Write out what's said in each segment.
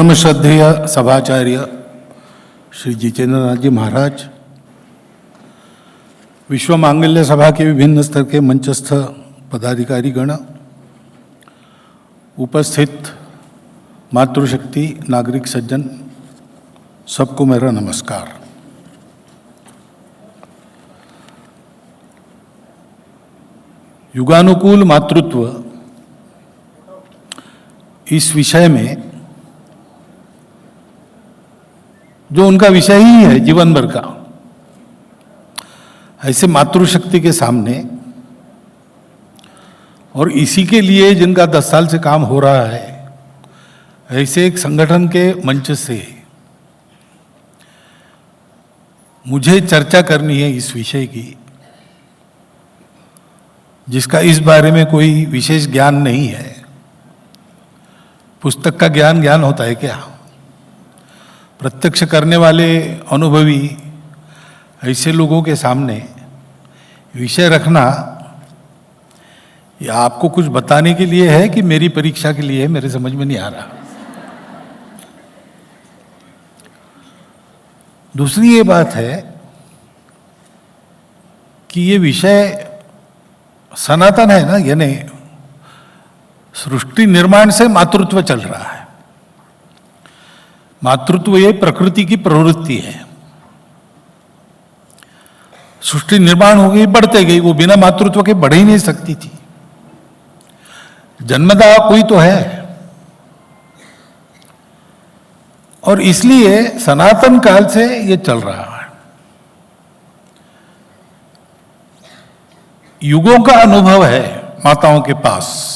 परम श्रद्धेय सभाचार्य श्री जितेंद्रनाथ जी महाराज, विश्व मांगल्य सभा के विभिन्न स्तर के मंचस्थ पदाधिकारी गण, उपस्थित मातृशक्ति नागरिक सज्जन, सबको मेरा नमस्कार। युगानुकूल मातृत्व इस विषय में, जो उनका विषय ही है जीवन भर का, ऐसे मातृशक्ति के सामने और इसी के लिए जिनका 10 साल से काम हो रहा है, ऐसे एक संगठन के मंच से मुझे चर्चा करनी है इस विषय की, जिसका इस बारे में कोई विशेष ज्ञान नहीं है। पुस्तक का ज्ञान होता है क्या? प्रत्यक्ष करने वाले अनुभवी ऐसे लोगों के सामने विषय रखना, या आपको कुछ बताने के लिए है कि मेरी परीक्षा के लिए है, मेरे समझ में नहीं आ रहा। दूसरी ये बात है कि ये विषय सनातन है ना, यानी सृष्टि निर्माण से मातृत्व चल रहा है। मातृत्व ये प्रकृति की प्रवृत्ति है। सृष्टि निर्माण हो गई, बढ़ते गई, वो बिना मातृत्व के बढ़ ही नहीं सकती थी। जन्मदा कोई तो है, और इसलिए सनातन काल से ये चल रहा है। युगों का अनुभव है माताओं के पास,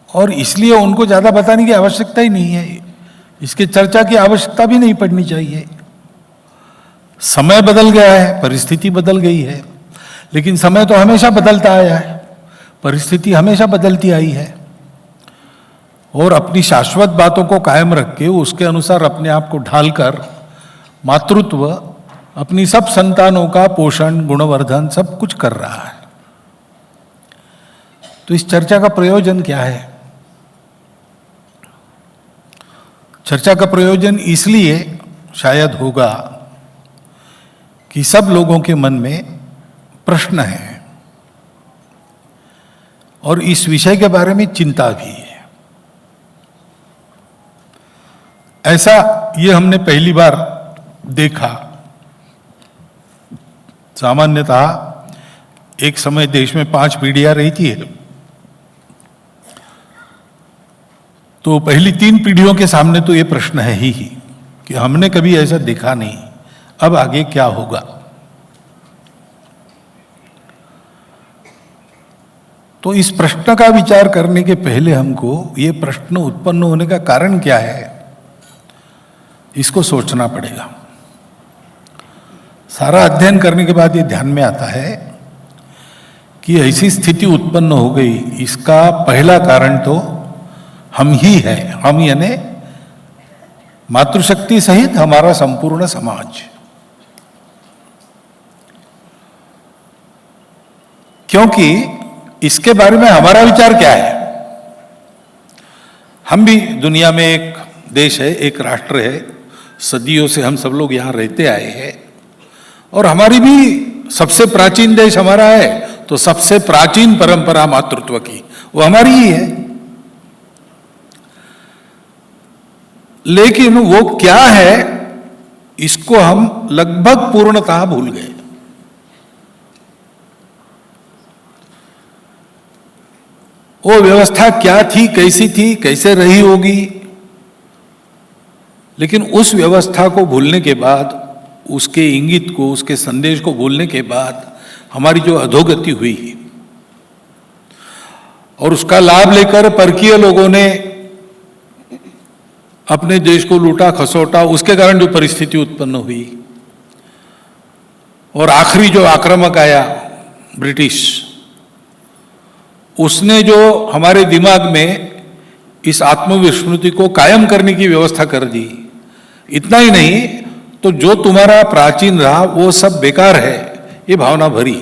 और इसलिए उनको ज्यादा बताने की आवश्यकता ही नहीं है। इसके चर्चा की आवश्यकता भी नहीं पड़नी चाहिए। समय बदल गया है, परिस्थिति बदल गई है, लेकिन समय तो हमेशा बदलता आया है, परिस्थिति हमेशा बदलती आई है। और अपनी शाश्वत बातों को कायम रख के उसके अनुसार अपने आप को ढालकर मातृत्व अपनी सब संतानों का पोषण, गुणवर्धन सब कुछ कर रहा है। तो इस चर्चा का प्रयोजन क्या है? चर्चा का प्रयोजन इसलिए शायद होगा कि सब लोगों के मन में प्रश्न है और इस विषय के बारे में चिंता भी है। ऐसा ये हमने पहली बार देखा। सामान्यतः एक समय देश में 5 पीढ़ियां रही थी, तो पहली 3 पीढ़ियों के सामने तो ये प्रश्न है ही कि हमने कभी ऐसा देखा नहीं, अब आगे क्या होगा। तो इस प्रश्न का विचार करने के पहले हमको ये प्रश्न उत्पन्न होने का कारण क्या है, इसको सोचना पड़ेगा। सारा अध्ययन करने के बाद ये ध्यान में आता है कि ऐसी स्थिति उत्पन्न हो गई, इसका पहला कारण तो हम ही है। हम यानी मातृशक्ति सहित हमारा संपूर्ण समाज। क्योंकि इसके बारे में हमारा विचार क्या है? हम भी दुनिया में एक देश है, एक राष्ट्र है, सदियों से हम सब लोग यहां रहते आए हैं, और हमारी भी सबसे प्राचीन देश हमारा है, तो सबसे प्राचीन परंपरा मातृत्व की वो हमारी ही है। लेकिन वो क्या है, इसको हम लगभग पूर्णतः भूल गए। वो व्यवस्था क्या थी, कैसी थी, कैसे रही होगी, लेकिन उस व्यवस्था को भूलने के बाद, उसके इंगित को, उसके संदेश को भूलने के बाद हमारी जो अधोगति हुई और उसका लाभ लेकर परकीय लोगों ने अपने देश को लूटा खसोटा, उसके कारण जो परिस्थिति उत्पन्न हुई, और आखिरी जो आक्रामक आया ब्रिटिश, उसने जो हमारे दिमाग में इस आत्मविस्मृति को कायम करने की व्यवस्था कर दी। इतना ही नहीं, तो जो तुम्हारा प्राचीन रहा वो सब बेकार है, ये भावना भरी।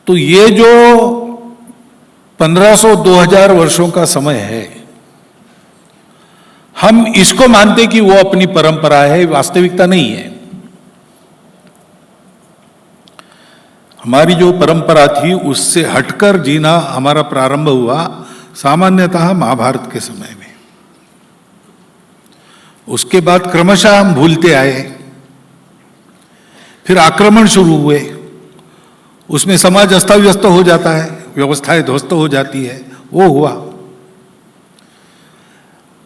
तो ये जो 1500-2000 वर्षों का समय है। हम इसको मानते कि वो अपनी परंपरा है, वास्तविकता नहीं है। हमारी जो परंपरा थी उससे हटकर जीना हमारा प्रारंभ हुआ सामान्यतः महाभारत के समय में। उसके बाद क्रमशः हम भूलते आए, फिर आक्रमण शुरू हुए, उसमें समाज अस्त व्यस्त हो जाता है, व्यवस्थाएं ध्वस्त हो जाती है, वो हुआ।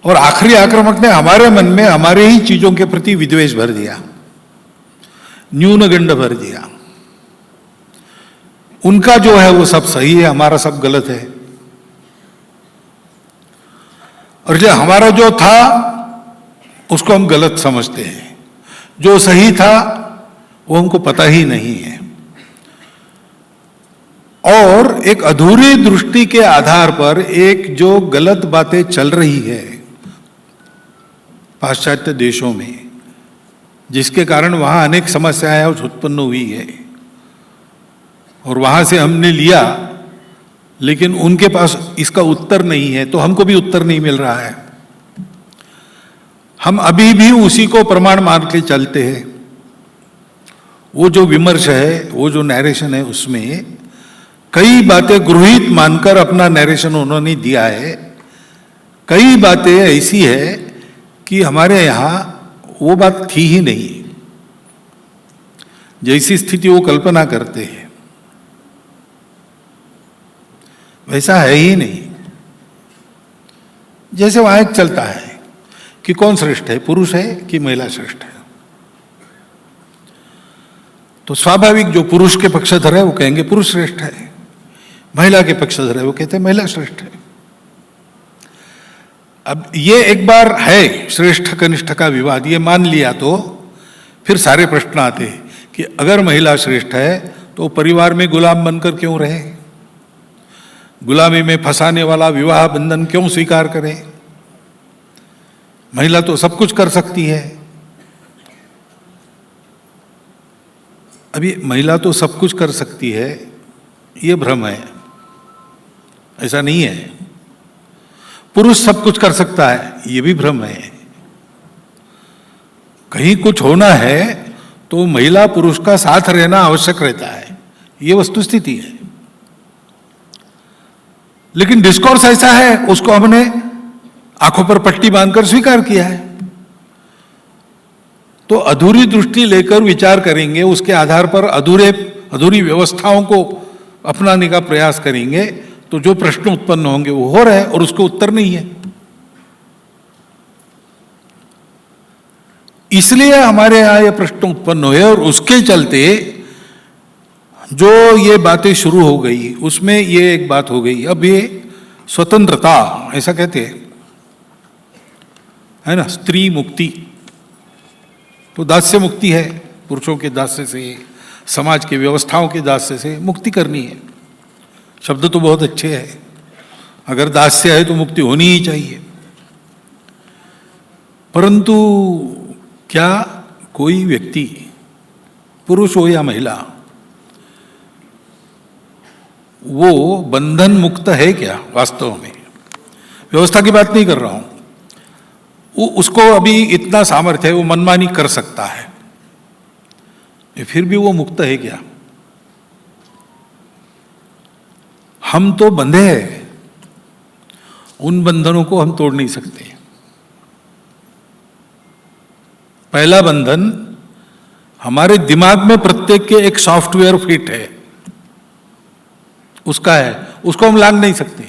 और आखिरी आक्रमण ने हमारे मन में हमारे ही चीजों के प्रति विद्वेष भर दिया, न्यूनगंड भर दिया। उनका जो है वो सब सही है, हमारा सब गलत है। और जो हमारा जो था उसको हम गलत समझते हैं, जो सही था वो हमको पता ही नहीं है। और एक अधूरी दृष्टि के आधार पर एक जो गलत बातें चल रही है पाश्चात्य देशों में, जिसके कारण वहां अनेक समस्याएं उत्पन्न हुई है, और वहां से हमने लिया, लेकिन उनके पास इसका उत्तर नहीं है, तो हमको भी उत्तर नहीं मिल रहा है। हम अभी भी उसी को प्रमाण मान के चलते हैं। वो जो विमर्श है, वो जो नैरेशन है, उसमें कई बातें गृहीत मानकर अपना नैरेशन उन्होंने दिया है। कई बातें ऐसी है कि हमारे यहां वो बात थी ही नहीं, जैसी स्थिति वो कल्पना करते हैं वैसा है ही नहीं। जैसे वहां एक चलता है कि कौन श्रेष्ठ है, पुरुष है कि महिला श्रेष्ठ है, तो स्वाभाविक जो पुरुष के पक्षधर है वो कहेंगे पुरुष श्रेष्ठ है, महिला के पक्षधर है वो कहते हैं महिला श्रेष्ठ है। अब ये एक बार है श्रेष्ठ कनिष्ठ का विवाद, ये मान लिया तो फिर सारे प्रश्न आते हैं कि अगर महिला श्रेष्ठ है तो परिवार में गुलाम बनकर क्यों रहे, गुलामी में फंसाने वाला विवाह बंधन क्यों स्वीकार करे। महिला तो सब कुछ कर सकती है। अभी महिला तो सब कुछ कर सकती है, ये भ्रम है, ऐसा नहीं है। पुरुष सब कुछ कर सकता है, ये भी भ्रम है। कहीं कुछ होना है तो महिला पुरुष का साथ रहना आवश्यक रहता है, ये वस्तुस्थिति है। लेकिन डिस्कोर्स ऐसा है, उसको हमने आंखों पर पट्टी बांधकर स्वीकार किया है। तो अधूरी दृष्टि लेकर विचार करेंगे, उसके आधार पर अधूरी व्यवस्थाओं को अपनाने का प्रयास करेंगे, तो जो प्रश्न उत्पन्न होंगे वो हो रहे हैं और उसको उत्तर नहीं है। इसलिए हमारे यहां ये प्रश्न उत्पन्न हुए और उसके चलते जो ये बातें शुरू हो गई, उसमें ये एक बात हो गई। अब ये स्वतंत्रता ऐसा कहते हैं, है ना, स्त्री मुक्ति, तो दास्य मुक्ति है, पुरुषों के दास्य से, समाज की व्यवस्थाओं के दास्य से मुक्ति करनी है। शब्द तो बहुत अच्छे हैं, अगर दास्य है तो मुक्ति होनी ही चाहिए। परंतु क्या कोई व्यक्ति, पुरुष हो या महिला, वो बंधन मुक्त है क्या वास्तव में? व्यवस्था की बात नहीं कर रहा हूं, वो उसको अभी इतना सामर्थ्य है, वो मनमानी कर सकता है, फिर भी वो मुक्त है क्या? हम तो बंधे हैं, उन बंधनों को हम तोड़ नहीं सकते। पहला बंधन हमारे दिमाग में प्रत्येक के एक सॉफ्टवेयर फिट है, उसका है, उसको हम लांघ नहीं सकते।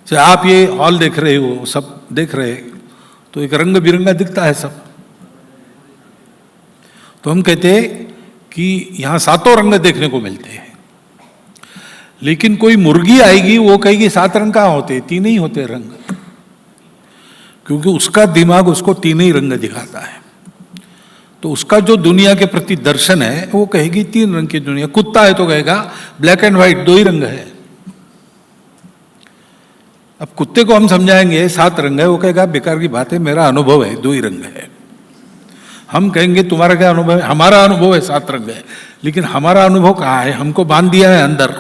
चाहे आप ये हॉल देख रहे हो, सब देख रहे, तो एक रंग बिरंगा दिखता है सब, तो हम कहते हैं कि यहां 7 रंग देखने को मिलते हैं। लेकिन कोई मुर्गी आएगी, वो कहेगी 7 रंग कहां होते, 3 ही होते रंग, क्योंकि उसका दिमाग उसको 3 ही रंग दिखाता है। तो उसका जो दुनिया के प्रति दर्शन है, वो कहेगी 3 रंग की दुनिया। कुत्ता है तो कहेगा ब्लैक एंड व्हाइट 2 ही रंग है। अब कुत्ते को हम समझाएंगे 7 रंग है, वो कहेगा बेकार की बात है, मेरा अनुभव है 2 ही रंग है। हम कहेंगे तुम्हारा क्या अनुभव है? हमारा अनुभव है 7 रंग है। लेकिन हमारा अनुभव कहाँ है? हमको बांध दिया है अंदर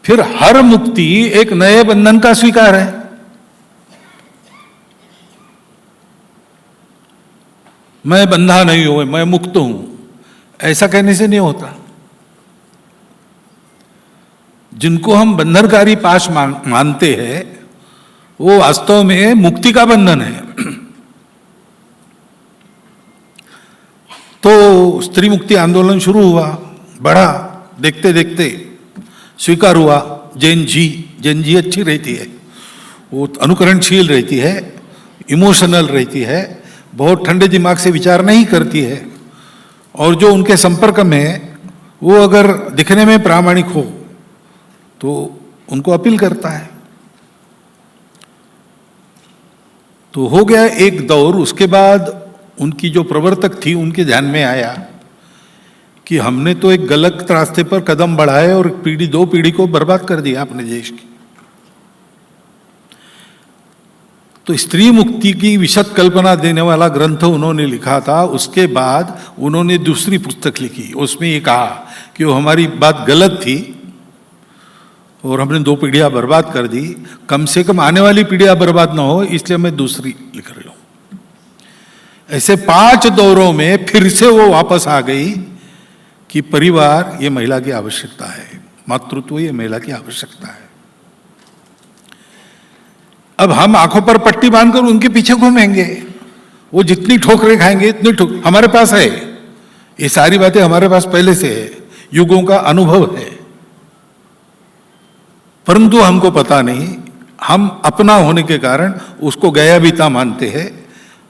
फिर हर मुक्ति एक नए बंधन का स्वीकार है। मैं बंधा नहीं हूं, मैं मुक्त हूं, ऐसा कहने से नहीं होता। जिनको हम बंधनकारी पाश मानते हैं वो वास्तव में मुक्ति का बंधन है। तो स्त्री मुक्ति आंदोलन शुरू हुआ, बढ़ा, देखते देखते स्वीकार हुआ। जैन जी अच्छी रहती है, वो अनुकरणशील रहती है, इमोशनल रहती है, बहुत ठंडे दिमाग से विचार नहीं करती है, और जो उनके संपर्क में वो अगर दिखने में प्रामाणिक हो तो उनको अपील करता है। तो हो गया एक दौर। उसके बाद उनकी जो प्रवर्तक थी उनके ध्यान में आया कि हमने तो एक गलत रास्ते पर कदम बढ़ाए और पीढ़ी, 2 पीढ़ी को बर्बाद कर दिया अपने देश की। तो स्त्री मुक्ति की विशद कल्पना देने वाला ग्रंथ उन्होंने लिखा था। उसके बाद उन्होंने दूसरी पुस्तक लिखी, उसमें ये कहा कि वो हमारी बात गलत थी और हमने 2 पीढ़ियां बर्बाद कर दी, कम से कम आने वाली पीढ़ियां बर्बाद ना हो, इसलिए मैं दूसरी लिख रही हूं। ऐसे 5 दौरों में फिर से वो वापस आ गई कि परिवार ये महिला की आवश्यकता है, मातृत्व ये महिला की आवश्यकता है। अब हम आंखों पर पट्टी बांधकर उनके पीछे घूमेंगे, वो जितनी ठोकरें खाएंगे इतनी हमारे पास है, ये सारी बातें हमारे पास पहले से है, युगों का अनुभव है, परंतु हमको पता नहीं। हम अपना होने के कारण उसको गया बीता मानते हैं,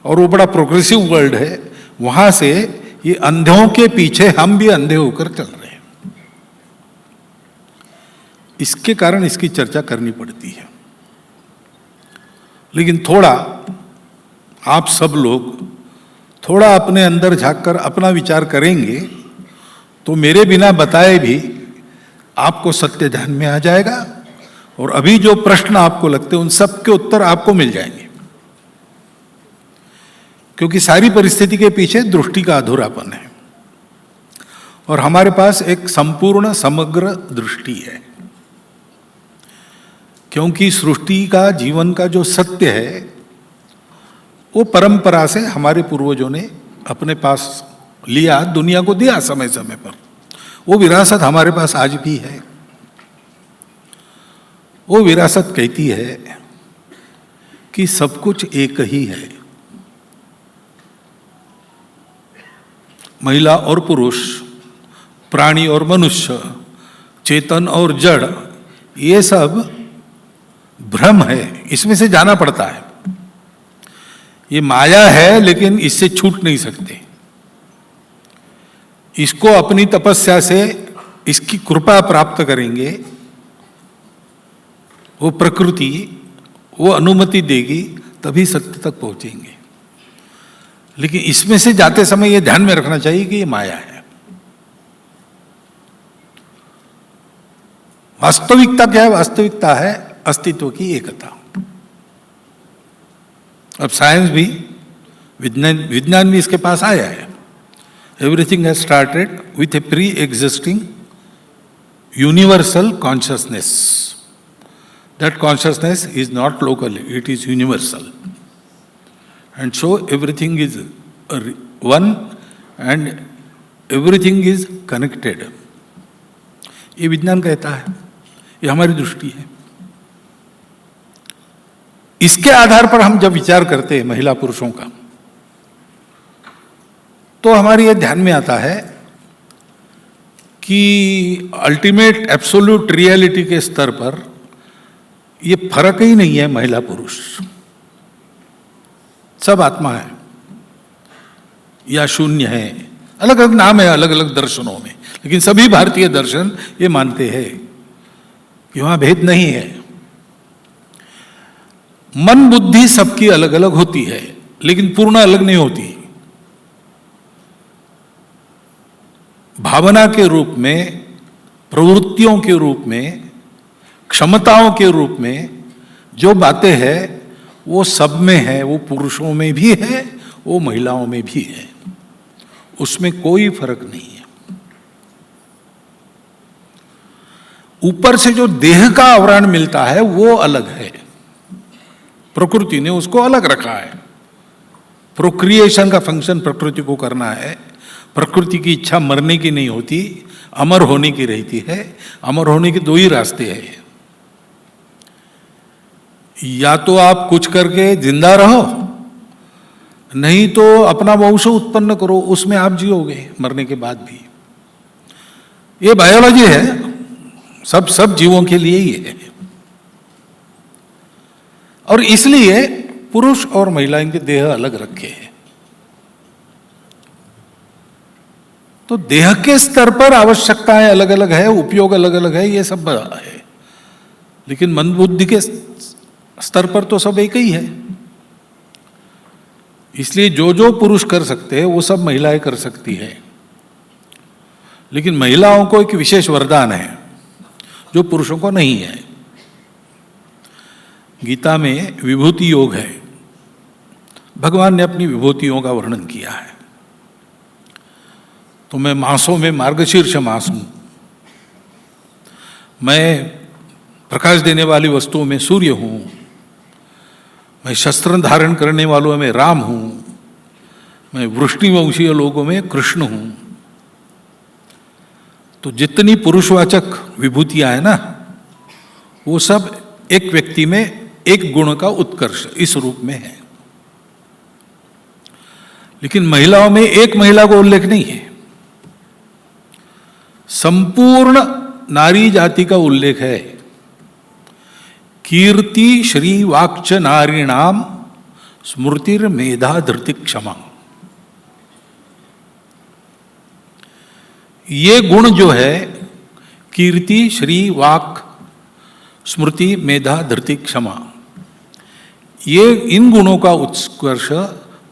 और वो बड़ा प्रोग्रेसिव वर्ल्ड है, वहां से ये अंधों के पीछे हम भी अंधे होकर चल रहे हैं। इसके कारण इसकी चर्चा करनी पड़ती है। लेकिन थोड़ा आप सब लोग थोड़ा अपने अंदर झांककर अपना विचार करेंगे तो मेरे बिना बताए भी आपको सत्य ध्यान में आ जाएगा, और अभी जो प्रश्न आपको लगते हैं उन सब के उत्तर आपको मिल जाएंगे। क्योंकि सारी परिस्थिति के पीछे दृष्टि का अधूरापन है, और हमारे पास एक संपूर्ण समग्र दृष्टि है। क्योंकि सृष्टि का, जीवन का जो सत्य है वो परंपरा से हमारे पूर्वजों ने अपने पास लिया, दुनिया को दिया समय समय पर। वो विरासत हमारे पास आज भी है। वो विरासत कहती है कि सब कुछ एक ही है, महिला और पुरुष, प्राणी और मनुष्य, चेतन और जड़, ये सब भ्रम है, इसमें से जाना पड़ता है। ये माया है, लेकिन इससे छूट नहीं सकते। इसको अपनी तपस्या से इसकी कृपा प्राप्त करेंगे, वो प्रकृति वो अनुमति देगी, तभी सत्य तक पहुंचेंगे। लेकिन इसमें से जाते समय ये ध्यान में रखना चाहिए कि ये माया है। वास्तविकता क्या है? वास्तविकता है अस्तित्व की एकता। अब साइंस भी, विज्ञान भी इसके पास आया है। Everything has started with A pre existing universal consciousness. That consciousness is not local, it is universal. And so everything is one and everything is connected. ये विज्ञान कहता है, ये हमारी दृष्टि है। इसके आधार पर हम जब विचार करते हैं महिला पुरुषों का, तो हमारे ये ध्यान में आता है कि अल्टीमेट एब्सोल्यूट रियलिटी के स्तर पर ये फर्क ही नहीं है महिला पुरुष, सब आत्मा है या शून्य है। अलग अलग नाम है अलग अलग दर्शनों में, लेकिन सभी भारतीय दर्शन ये मानते हैं कि वहां भेद नहीं है। मन बुद्धि सबकी अलग अलग होती है, लेकिन पूर्ण अलग नहीं होती। भावना के रूप में, प्रवृत्तियों के रूप में, क्षमताओं के रूप में जो बातें हैं वो सब में है, वो पुरुषों में भी है, वो महिलाओं में भी है, उसमें कोई फर्क नहीं है। ऊपर से जो देह का आवरण मिलता है वो अलग है, प्रकृति ने उसको अलग रखा है। प्रोक्रिएशन का फंक्शन प्रकृति को करना है। प्रकृति की इच्छा मरने की नहीं होती, अमर होने की रहती है। अमर होने के दो ही रास्ते हैं, या तो आप कुछ करके जिंदा रहो, नहीं तो अपना वंश उत्पन्न करो, उसमें आप जियोगे मरने के बाद भी। ये बायोलॉजी है, सब जीवों के लिए ही है। और इसलिए पुरुष और महिला इनके देह अलग रखे हैं। तो देह के स्तर पर आवश्यकताएं अलग अलग है, उपयोग अलग अलग है, ये सब है। लेकिन मन बुद्धि के स्तर पर तो सब एक ही है। इसलिए जो जो पुरुष कर सकते हैं वो सब महिलाएं कर सकती है। लेकिन महिलाओं को एक विशेष वरदान है जो पुरुषों को नहीं है। गीता में विभूति योग है। भगवान ने अपनी विभूतियों का वर्णन किया है। तो मैं मासों में मार्गशीर्ष मास हूं, मैं प्रकाश देने वाली वस्तुओं में सूर्य हूं, मैं शस्त्र धारण करने वालों में राम हूं, मैं वृष्णिवंशीय लोगों में कृष्ण हूं। तो जितनी पुरुषवाचक विभूतियां हैं ना, वो सब एक व्यक्ति में एक गुण का उत्कर्ष इस रूप में है। लेकिन महिलाओं में एक महिला को उल्लेख नहीं है, संपूर्ण नारी जाति का उल्लेख है। कीर्ति श्री वाक्च नारीणाम स्मृतिर मेधा धृति क्षमा। ये गुण जो है, कीर्ति श्री वाक स्मृति मेधा धृति क्षमा, ये इन गुणों का उत्कर्ष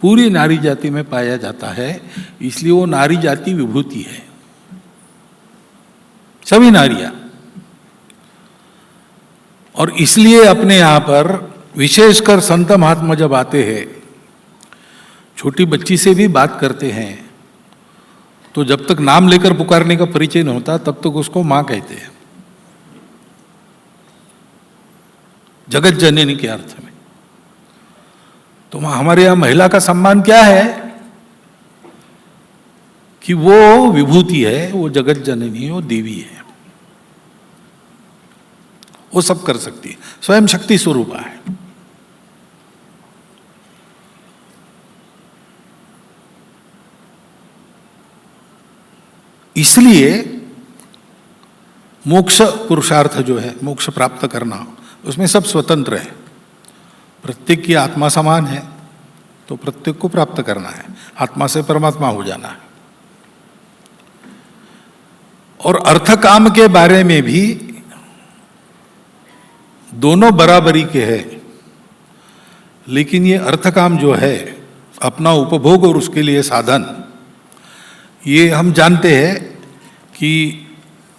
पूरी नारी जाति में पाया जाता है। इसलिए वो नारी जाति विभूति है, सभी नारियां। और इसलिए अपने यहां पर विशेषकर संत महात्मा जब आते हैं, छोटी बच्ची से भी बात करते हैं, तो जब तक नाम लेकर पुकारने का परिचय नहीं होता तब तक उसको मां कहते हैं, जगत जननी के अर्थ में। तो हमारे यहां महिला का सम्मान क्या है कि वो विभूति है, वो जगत जननी, वो देवी है, वो सब कर सकती है, स्वयं शक्ति स्वरूपा है। इसलिए मोक्ष पुरुषार्थ जो है, मोक्ष प्राप्त करना, उसमें सब स्वतंत्र है। प्रत्येक की आत्मा समान है, तो प्रत्येक को प्राप्त करना है, आत्मा से परमात्मा हो जाना है। और अर्थ काम के बारे में भी दोनों बराबरी के हैं। लेकिन ये अर्थ काम जो है, अपना उपभोग और उसके लिए साधन, ये हम जानते हैं कि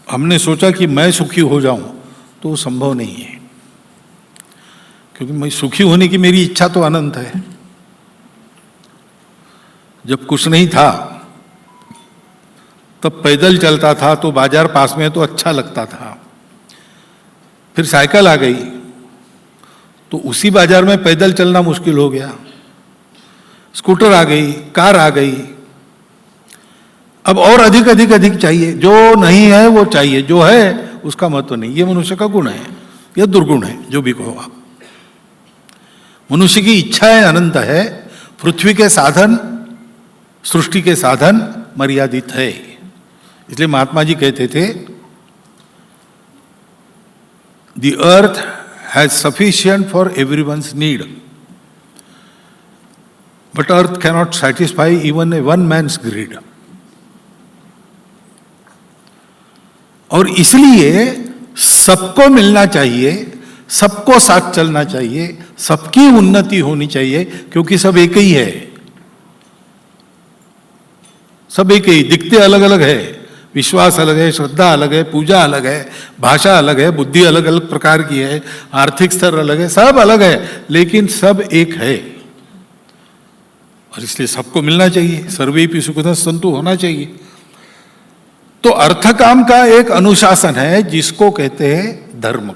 हमने सोचा कि मैं सुखी हो जाऊं तो संभव नहीं है, क्योंकि मैं सुखी होने की मेरी इच्छा तो अनंत है। जब कुछ नहीं था तब पैदल चलता था, तो बाजार पास में तो अच्छा लगता था। फिर साइकिल आ गई तो उसी बाजार में पैदल चलना मुश्किल हो गया। स्कूटर आ गई, कार आ गई, अब और अधिक अधिक अधिक चाहिए। जो नहीं है वो चाहिए, जो है उसका महत्व नहीं। ये मनुष्य का गुण है या दुर्गुण है, जो भी कहो आप। मनुष्य की इच्छाएं अनंत है, पृथ्वी के साधन, सृष्टि के साधन मर्यादित है। इसलिए महात्मा जी कहते थे, The earth has sufficient for everyone's need, but earth cannot satisfy even a one man's greed. और इसलिए सबको मिलना चाहिए, सबको साथ चलना चाहिए, सबकी उन्नति होनी चाहिए, क्योंकि सब एक ही है। सब एक ही, दिखते अलग अलग है, विश्वास अलग है, श्रद्धा अलग है, पूजा अलग है, भाषा अलग है, बुद्धि अलग अलग प्रकार की है, आर्थिक स्तर अलग है, सब अलग है, लेकिन सब एक है। और इसलिए सबको मिलना चाहिए, सर्वेपि सुखिनः सन्तु होना चाहिए। तो अर्थ काम का एक अनुशासन है जिसको कहते हैं धर्म।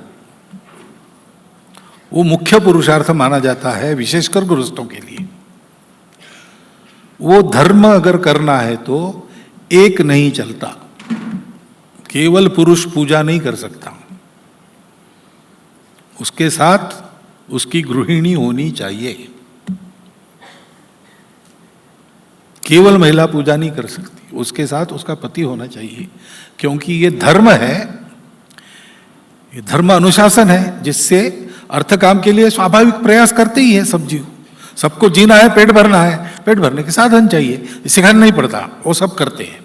वो मुख्य पुरुषार्थ माना जाता है विशेषकर गृहस्थों के लिए। वो धर्म अगर करना है तो एक नहीं चलता, केवल पुरुष पूजा नहीं कर सकता, उसके साथ उसकी गृहिणी होनी चाहिए। केवल महिला पूजा नहीं कर सकती, उसके साथ उसका पति होना चाहिए, क्योंकि ये धर्म है, ये धर्म अनुशासन है जिससे अर्थ काम के लिए स्वाभाविक प्रयास करते ही है सब जीव। सबको जीना है, पेट भरना है, पेट भरने के साधन चाहिए, सिखाना नहीं पड़ता, वो सब करते हैं।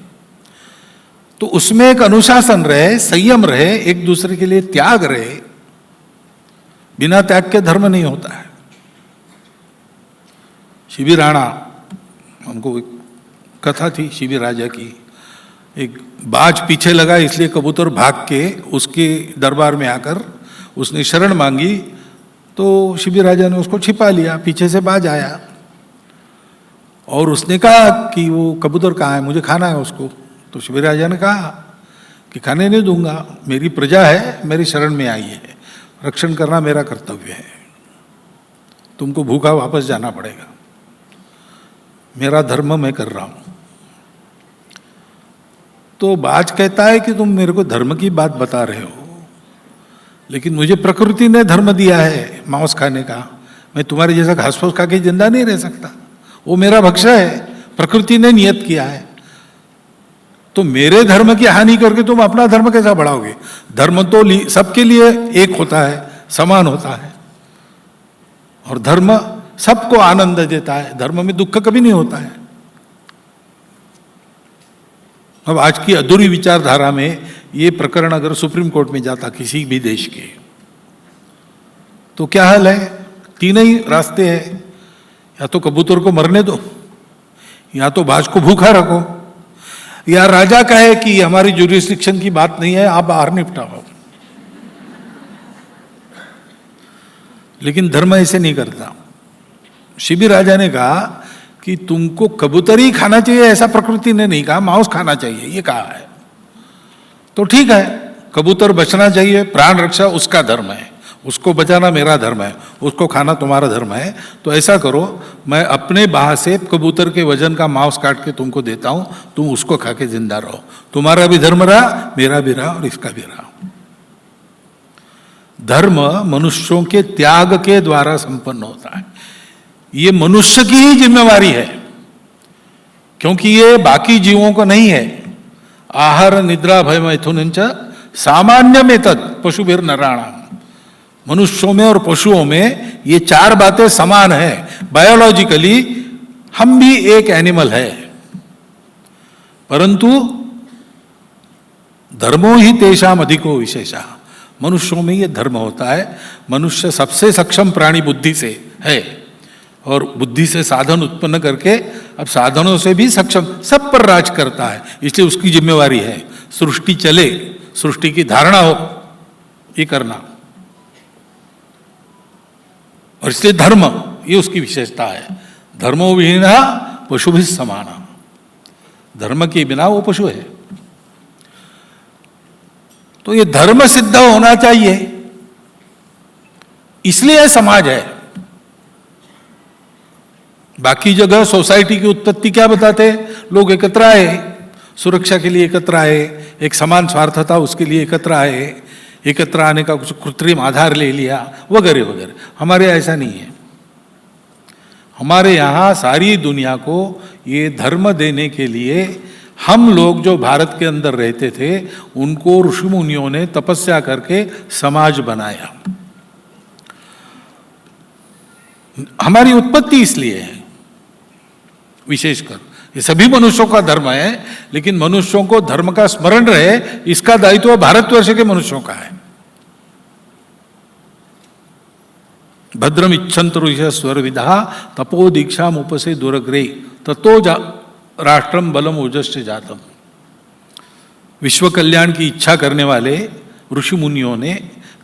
तो उसमें एक अनुशासन रहे, संयम रहे, एक दूसरे के लिए त्याग रहे। बिना त्याग के धर्म नहीं होता है। शिबी राणा, हमको एक कथा थी शिबी राजा की, एक बाज पीछे लगा इसलिए कबूतर भाग के उसके दरबार में आकर उसने शरण मांगी, तो शिबी राजा ने उसको छिपा लिया। पीछे से बाज आया और उसने कहा कि वो कबूतर कहाँ है, मुझे खाना है उसको। तो शिबी राजा ने कहा कि खाने नहीं दूंगा, मेरी प्रजा है, मेरी शरण में आई है, रक्षण करना मेरा कर्तव्य है, तुमको भूखा वापस जाना पड़ेगा, मेरा धर्म मैं कर रहा हूं। तो बाज कहता है कि तुम मेरे को धर्म की बात बता रहे हो, लेकिन मुझे प्रकृति ने धर्म दिया है मांस खाने का, मैं तुम्हारे जैसा घास फूस खा के जिंदा नहीं रह सकता, वो मेरा भक्ष्य है, प्रकृति ने नियत किया है। तो मेरे धर्म की हानि करके तुम अपना धर्म कैसा बढ़ाओगे? धर्म तो सबके लिए एक होता है, समान होता है, और धर्म सबको आनंद देता है, धर्म में दुख कभी नहीं होता है। अब आज की अधूरी विचारधारा में ये प्रकरण अगर सुप्रीम कोर्ट में जाता किसी भी देश के, तो क्या हाल है? तीन ही रास्ते हैं, या तो कबूतर को मरने दो, या तो बाज को भूखा रखो, या राजा कहे कि हमारी ज्यूरिसडिक्शन की बात नहीं है, आप बाहर निपटाओ। लेकिन धर्म ऐसे नहीं करता। शिबी राजा ने कहा कि तुमको कबूतर ही खाना चाहिए, ऐसा प्रकृति ने नहीं कहा, मांस खाना चाहिए ये कहा है। तो ठीक है, कबूतर बचना चाहिए, प्राण रक्षा उसका धर्म है, उसको बचाना मेरा धर्म है, उसको खाना तुम्हारा धर्म है। तो ऐसा करो, मैं अपने बाह से कबूतर के वजन का मांस काट के तुमको देता हूं, तुम उसको खा के जिंदा रहो, तुम्हारा भी धर्म रहा, मेरा भी रहा, और इसका भी रहा। धर्म मनुष्यों के त्याग के द्वारा संपन्न होता है। ये मनुष्य की ही जिम्मेवारी है, क्योंकि ये बाकी जीवों को नहीं है। आहार निद्रा भय मैथुन सामान्य में तत् पशुभिर नराणाम, मनुष्यों में और पशुओं में ये चार बातें समान है। बायोलॉजिकली हम भी एक एनिमल है, परंतु धर्मो ही तेषाम अधिको विशेषा, मनुष्यों में ये धर्म होता है। मनुष्य सबसे सक्षम प्राणी बुद्धि से है, और बुद्धि से साधन उत्पन्न करके अब साधनों से भी सक्षम, सब पर राज करता है। इसलिए उसकी जिम्मेवारी है सृष्टि चले, सृष्टि की धारणा हो, ये करना। और इसलिए धर्म ये उसकी विशेषता है। धर्मो विहीना पशु भी समाना, धर्म के बिना वो पशु है। तो ये धर्म सिद्ध होना चाहिए, इसलिए समाज है। बाकी जगह सोसाइटी की उत्पत्ति क्या बताते? लोग एकत्र आए, सुरक्षा के लिए एकत्र आए, एक समान स्वार्थ था उसके लिए एकत्र आए, एकत्र आने का कुछ कृत्रिम आधार ले लिया वगैरह वगैरह। हमारे ऐसा नहीं है। हमारे यहाँ सारी दुनिया को ये धर्म देने के लिए हम लोग जो भारत के अंदर रहते थे उनको ऋषि मुनियों ने तपस्या करके समाज बनाया। हमारी उत्पत्ति इसलिए है विशेषकर, ये सभी मनुष्यों का धर्म है, लेकिन मनुष्यों को धर्म का स्मरण रहे इसका दायित्व भारतवर्ष के मनुष्यों का है। भद्रम इच्छन्त ऋषय स्वर विधा तपो दीक्षा उपसे दुरग्रे ततो राष्ट्रम बलम ओजस्य जातम। विश्व कल्याण की इच्छा करने वाले ऋषि मुनियों ने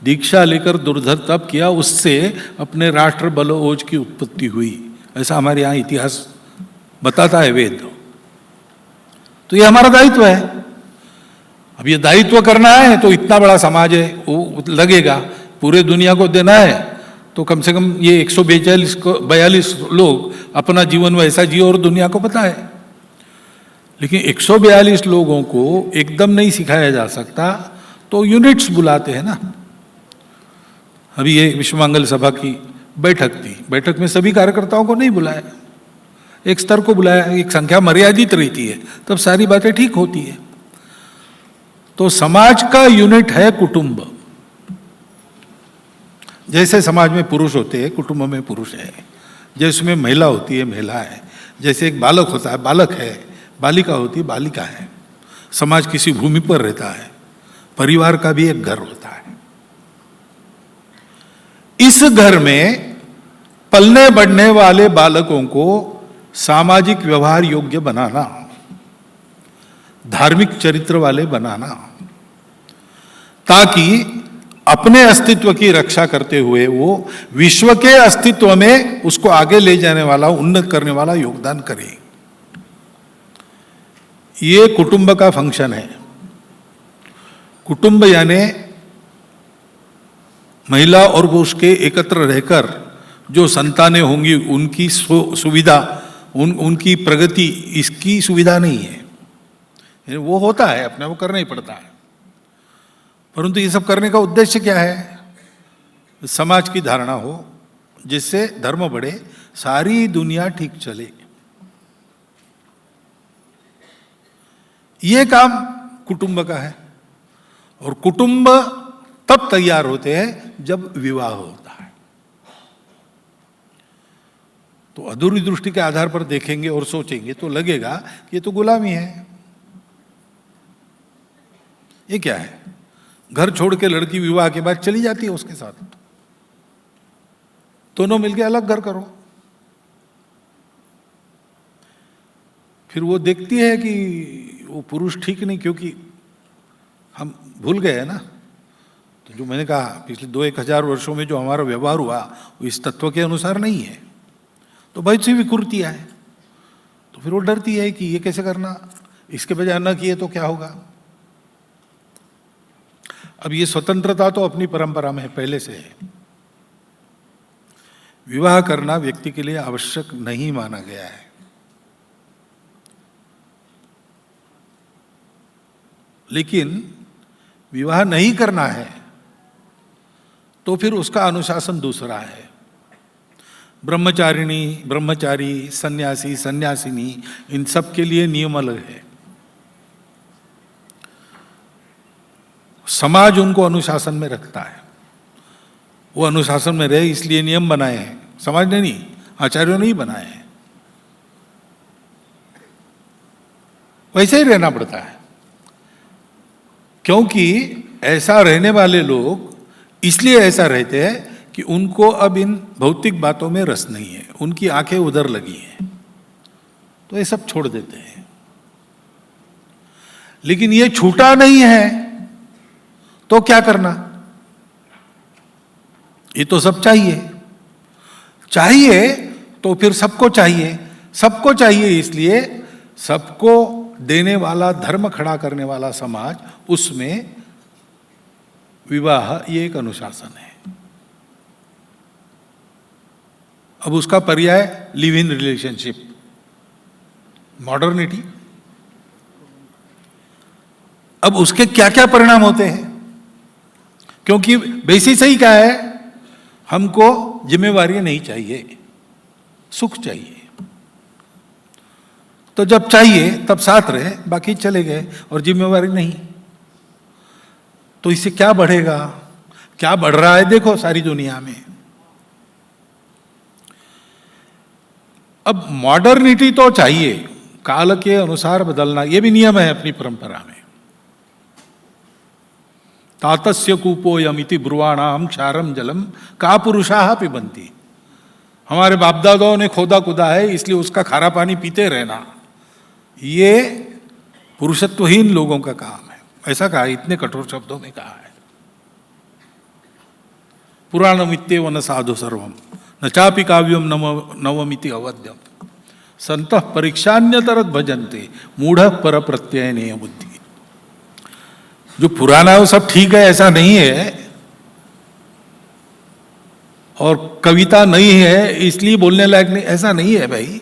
दीक्षा लेकर दुर्धर तप किया, उससे अपने राष्ट्र बल ओज की उत्पत्ति हुई। ऐसा हमारे यहाँ इतिहास बताता है वेद। तो ये हमारा दायित्व है। अब ये दायित्व करना है तो इतना बड़ा समाज है, वो लगेगा पूरे दुनिया को देना है, तो कम से कम ये 142 लोग अपना जीवन वैसा जियो और दुनिया को पता है। लेकिन 142 लोगों को एकदम नहीं सिखाया जा सकता, तो यूनिट्स बुलाते हैं ना। अभी ये विश्व मंगल सभा की बैठक थी, बैठक में सभी कार्यकर्ताओं को नहीं बुलाया, एक स्तर को बुलाया, एक संख्या मर्यादित रहती है, तब सारी बातें ठीक होती है। तो समाज का यूनिट है कुटुंब। जैसे समाज में पुरुष होते हैं, कुटुंब में पुरुष है, जैसे में महिला होती है, महिला है, जैसे एक बालक होता है, बालक है, बालिका होती है, बालिका है। समाज किसी भूमि पर रहता है, परिवार का भी एक घर होता है। इस घर में पलने बढ़ने वाले बालकों को सामाजिक व्यवहार योग्य बनाना, धार्मिक चरित्र वाले बनाना, ताकि अपने अस्तित्व की रक्षा करते हुए वो विश्व के अस्तित्व में उसको आगे ले जाने वाला, उन्नत करने वाला योगदान करे। ये कुटुंब का फंक्शन है। कुटुंब यानी महिला और पुरुष के एकत्र रहकर जो संतानें होंगी, उनकी सुविधा, उनकी प्रगति, इसकी सुविधा नहीं है। वो होता है, अपने वो करना ही पड़ता है, परंतु ये सब करने का उद्देश्य क्या है? समाज की धारणा हो जिससे धर्म बढ़े, सारी दुनिया ठीक चले। ये काम कुटुंब का है। और कुटुंब तब तैयार होते हैं जब विवाह होता है। तो अधूरी दृष्टि के आधार पर देखेंगे और सोचेंगे तो लगेगा कि ये तो गुलामी है। ये क्या है? घर छोड़ के लड़की विवाह के बाद चली जाती है उसके साथ, दोनों मिलके अलग घर करो। फिर वो देखती है कि वो पुरुष ठीक नहीं, क्योंकि हम भूल गए हैं ना। तो जो मैंने कहा, पिछले 2-1 हजार वर्षों में जो हमारा व्यवहार हुआ वो इस तत्व के अनुसार नहीं है, तो बहुत सी विकृतियां है। तो फिर वो डरती है कि ये कैसे करना, इसके बजाय न किए तो क्या होगा। अब ये स्वतंत्रता तो अपनी परंपरा में पहले से है। विवाह करना व्यक्ति के लिए आवश्यक नहीं माना गया है। लेकिन विवाह नहीं करना है तो फिर उसका अनुशासन दूसरा है। ब्रह्मचारिणी, ब्रह्मचारी, सन्यासी, सन्यासिनी, इन सब के लिए नियम अलग है। समाज उनको अनुशासन में रखता है, वो अनुशासन में रहे इसलिए नियम बनाए हैं। समाज ने नहीं, आचार्यों ने ही बनाए हैं। वैसे ही रहना पड़ता है, क्योंकि ऐसा रहने वाले लोग इसलिए ऐसा रहते हैं कि उनको अब इन भौतिक बातों में रस नहीं है, उनकी आंखें उधर लगी हैं, तो ये सब छोड़ देते हैं। लेकिन ये छूटा नहीं है तो क्या करना? ये तो सब चाहिए, चाहिए तो फिर सबको चाहिए। सबको चाहिए इसलिए सबको देने वाला, धर्म खड़ा करने वाला समाज, उसमें विवाह ये एक अनुशासन है। अब उसका पर्याय लिव इन रिलेशनशिप, मॉडर्निटी। अब उसके क्या क्या परिणाम होते हैं? क्योंकि बेसिस ही क्या है, हमको जिम्मेवारी नहीं चाहिए, सुख चाहिए। तो जब चाहिए तब साथ रहे, बाकी चले गए, और जिम्मेवारी नहीं, तो इससे क्या बढ़ेगा? क्या बढ़ रहा है देखो सारी दुनिया में। अब मॉडर्निटी तो चाहिए, काल के अनुसार बदलना, यह भी नियम है अपनी परंपरा में। तातस्य कूपोयमिति ब्रुवाणाम क्षारम जलम का पुरुषाः पिबन्ति। हमारे बाप दादाओं ने खोदा कुदा है, इसलिए उसका खारा पानी पीते रहना, ये पुरुषत्वहीन लोगों का काम है। ऐसा कहा, इतने कठोर शब्दों में कहा है। पुराणमित्येव न साधु सर्वम न चापि काव्यम नवमिति अवध्यम संतः परीक्षान्यतरत भजन्ते मूढ़ पर प्रत्ययनेय बुद्धि। जो पुराना है वो सब ठीक है ऐसा नहीं है, और कविता नहीं है इसलिए बोलने लायक नहीं, ऐसा नहीं है भाई।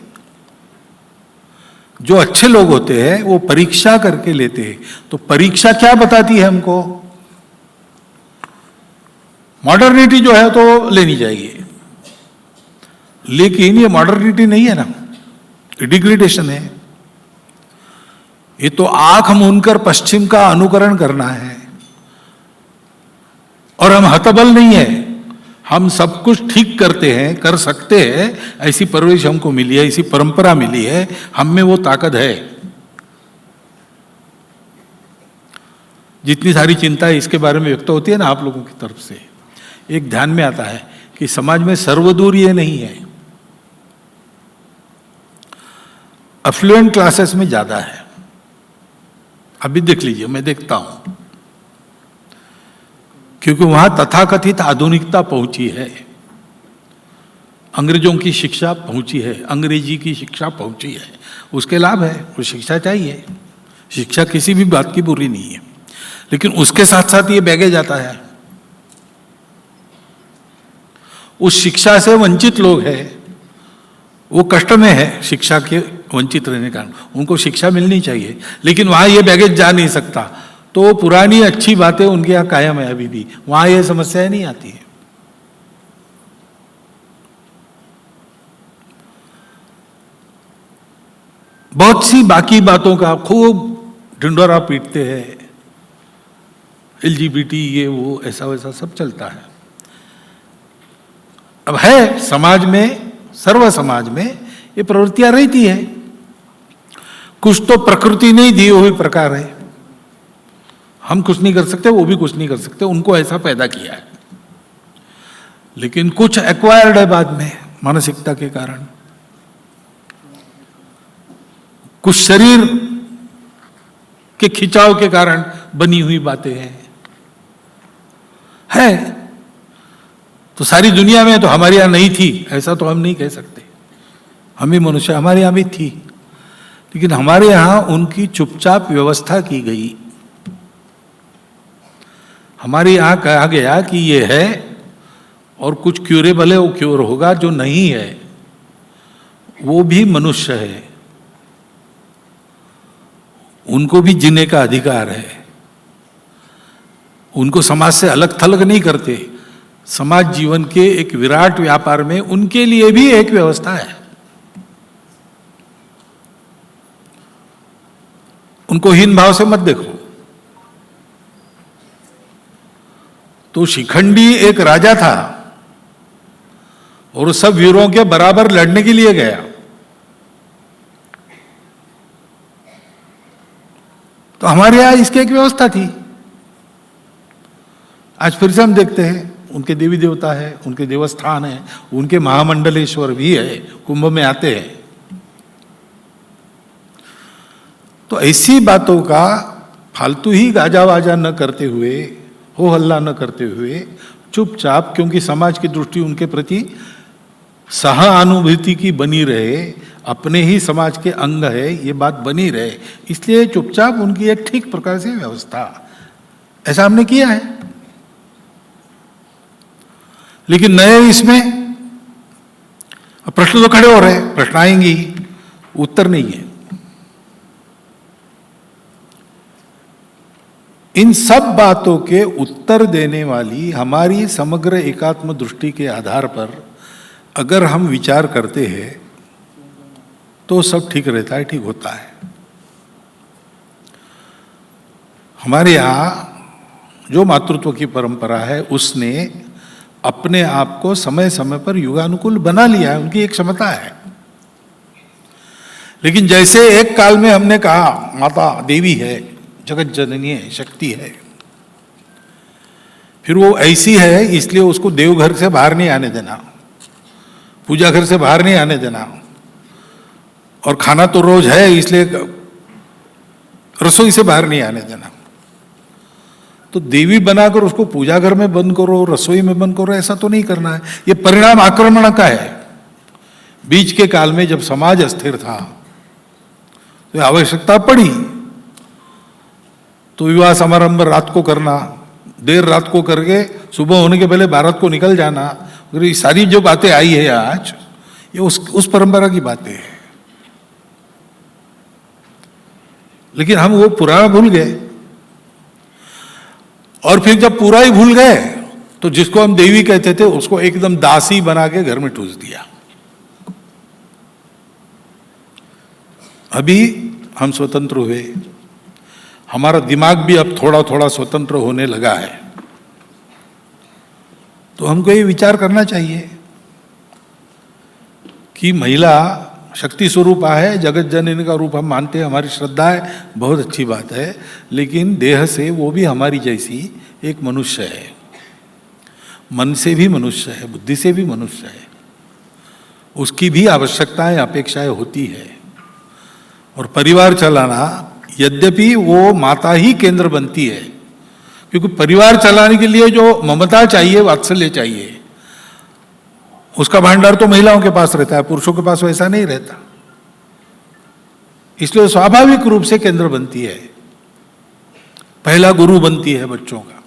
जो अच्छे लोग होते हैं वो परीक्षा करके लेते हैं। तो परीक्षा क्या बताती है हमको? मॉडर्निटी जो है तो लेनी चाहिए, लेकिन ये मॉडर्निटी नहीं है ना, डिग्रेडेशन है। ये तो आंख मूंदकर पश्चिम का अनुकरण करना है। और हम हतबल नहीं है, हम सब कुछ ठीक करते हैं, कर सकते हैं, ऐसी परवरिश हमको मिली है, ऐसी परंपरा मिली है, हम में वो ताकत है। जितनी सारी चिंता इसके बारे में व्यक्त होती है ना आप लोगों की तरफ से, एक ध्यान में आता है कि समाज में सर्वदूर ये नहीं है, अफ्लुएंट क्लासेस में ज्यादा है। अभी देख लीजिए, मैं देखता हूं, क्योंकि वहां तथाकथित आधुनिकता पहुंची है, अंग्रेजों की शिक्षा पहुंची है, अंग्रेजी की शिक्षा पहुंची है, उसके लाभ है, वो शिक्षा चाहिए। शिक्षा किसी भी बात की बुरी नहीं है, लेकिन उसके साथ साथ ये बैगेज आता है। उस शिक्षा से वंचित लोग हैं, वो कष्ट में है शिक्षा के वंचित रहने का, उनको शिक्षा मिलनी चाहिए, लेकिन वहां ये बैगेज जा नहीं सकता। तो पुरानी अच्छी बातें उनके यहां कायम है अभी भी, वहां ये समस्याएं नहीं आती है। बहुत सी बाकी बातों का खूब ढिंढोरा पीटते हैं, LGBT ये वो ऐसा वैसा सब चलता है। अब है समाज में, सर्व समाज में ये प्रवृत्तियां रहती है। कुछ तो प्रकृति नहीं दी हुई प्रकार है, हम कुछ नहीं कर सकते, वो भी कुछ नहीं कर सकते, उनको ऐसा पैदा किया है। लेकिन कुछ एक्वायर्ड है बाद में मानसिकता के कारण, कुछ शरीर के खिंचाव के कारण बनी हुई बातें हैं। है तो सारी दुनिया में, तो हमारे यहां नहीं थी ऐसा तो हम नहीं कह सकते, हम ही मनुष्य, हमारे यहां भी थी, लेकिन हमारे यहां उनकी चुपचाप व्यवस्था की गई। हमारे यहां कहा गया कि ये है और कुछ क्यूरेबल है, वो क्योर होगा, जो नहीं है वो भी मनुष्य है, उनको भी जीने का अधिकार है। उनको समाज से अलग थलग नहीं करते, समाज जीवन के एक विराट व्यापार में उनके लिए भी एक व्यवस्था है। उनको हीन भाव से मत देखो। तो शिखंडी एक राजा था और सब वीरों के बराबर लड़ने के लिए गया, तो हमारे यहां इसकी एक व्यवस्था थी। आज फिर से हम देखते हैं, उनके देवी देवता है, उनके देवस्थान है, उनके महामंडलेश्वर भी है, कुंभ में आते हैं। तो ऐसी बातों का फालतू ही गाजा वाजा न करते हुए, हो हल्ला न करते हुए, चुपचाप, क्योंकि समाज की दृष्टि उनके प्रति सहानुभूति की बनी रहे, अपने ही समाज के अंग है, ये बात बनी रहे, इसलिए चुपचाप उनकी एक ठीक प्रकार से व्यवस्था, ऐसा हमने किया है। लेकिन नए इसमें प्रश्न तो खड़े हो रहे, प्रश्न आएंगे, उत्तर नहीं है। इन सब बातों के उत्तर देने वाली हमारी समग्र एकात्म दृष्टि के आधार पर अगर हम विचार करते हैं तो सब ठीक रहता है, ठीक होता है। हमारे यहाँ जो मातृत्व की परंपरा है उसने अपने आप को समय समय पर युगानुकूल बना लिया है, उनकी एक क्षमता है। लेकिन जैसे एक काल में हमने कहा माता देवी है, जगत जननी है, शक्ति है, फिर वो ऐसी है इसलिए उसको देवघर से बाहर नहीं आने देना, पूजा घर से बाहर नहीं आने देना, और खाना तो रोज है इसलिए रसोई से बाहर नहीं आने देना। तो देवी बनाकर उसको पूजा घर में बंद करो, रसोई में बंद करो, ऐसा तो नहीं करना है। ये परिणाम आक्रमण का है। बीच के काल में जब समाज अस्थिर था तो आवश्यकता पड़ी, तो विवाह समारंभ रात को करना, देर रात को करके सुबह होने के पहले बारात को निकल जाना, अगर ये सारी जो बातें आई है आज, ये उस परंपरा की बातें हैं। लेकिन हम वो पुराना भूल गए, और फिर जब पूरा ही भूल गए तो जिसको हम देवी कहते थे उसको एकदम दासी बना के घर में ठूस दिया। अभी हम स्वतंत्र हुए, हमारा दिमाग भी अब थोड़ा थोड़ा स्वतंत्र होने लगा है, तो हमको ये विचार करना चाहिए कि महिला शक्ति स्वरूप है, जगत जननी का रूप हम मानते हैं, हमारी श्रद्धा है, बहुत अच्छी बात है, लेकिन देह से वो भी हमारी जैसी एक मनुष्य है, मन से भी मनुष्य है, बुद्धि से भी मनुष्य है, उसकी भी आवश्यकताएं अपेक्षाएं होती है। और परिवार चलाना, यद्यपि वो माता ही केंद्र बनती है, क्योंकि परिवार चलाने के लिए जो ममता चाहिए, वात्सल्य चाहिए, उसका भंडार तो महिलाओं के पास रहता है, पुरुषों के पास वैसा नहीं रहता। इसलिए स्वाभाविक रूप से केंद्र बनती है, पहला गुरु बनती है बच्चों का।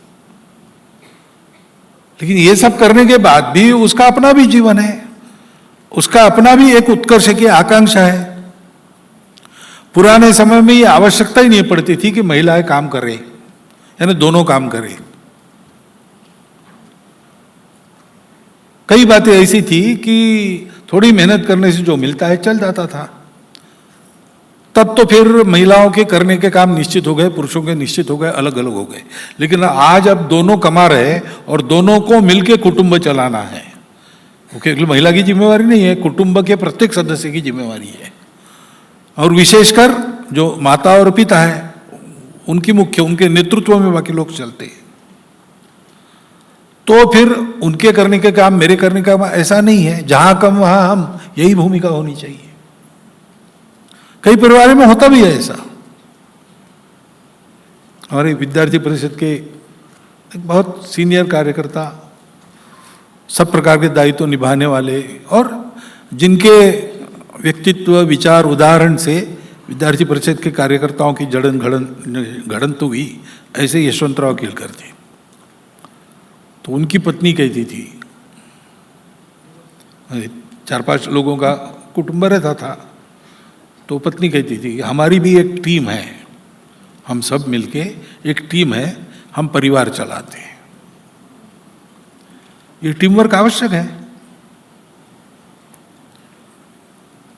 लेकिन ये सब करने के बाद भी उसका अपना भी जीवन है, उसका अपना भी एक उत्कर्ष की आकांक्षा है। पुराने समय में ये आवश्यकता ही नहीं पड़ती थी कि महिलाएं काम करें, यानी दोनों काम करें। कई बातें ऐसी थी कि थोड़ी मेहनत करने से जो मिलता है चल जाता था। तब तो फिर महिलाओं के करने के काम निश्चित हो गए, पुरुषों के निश्चित हो गए, अलग अलग हो गए। लेकिन आज अब दोनों कमा रहे और दोनों को मिलके कुटुंब चलाना है, क्योंकि महिला की जिम्मेवारी नहीं है, कुटुंब के प्रत्येक सदस्य की जिम्मेवारी है। और विशेषकर जो माता और पिता है उनकी मुख्य, उनके नेतृत्व में बाकी लोग चलते हैं। तो फिर उनके करने के काम, मेरे करने का काम ऐसा नहीं है, जहां कम वहां हम, यही भूमिका होनी चाहिए। कई परिवारों में होता भी है ऐसा। हमारे विद्यार्थी परिषद के एक बहुत सीनियर कार्यकर्ता, सब प्रकार के दायित्व निभाने वाले, और जिनके व्यक्तित्व, विचार, उदाहरण से विद्यार्थी परिषद के कार्यकर्ताओं की घड़न तो हुई, ऐसे यशवंतराव केलकर थे। तो उनकी पत्नी कहती थी, 4-5 लोगों का कुटुंब रहता था, तो पत्नी कहती थी हमारी भी एक टीम है, हम सब मिलके एक टीम है, हम परिवार चलाते हैं। ये टीम वर्क आवश्यक है।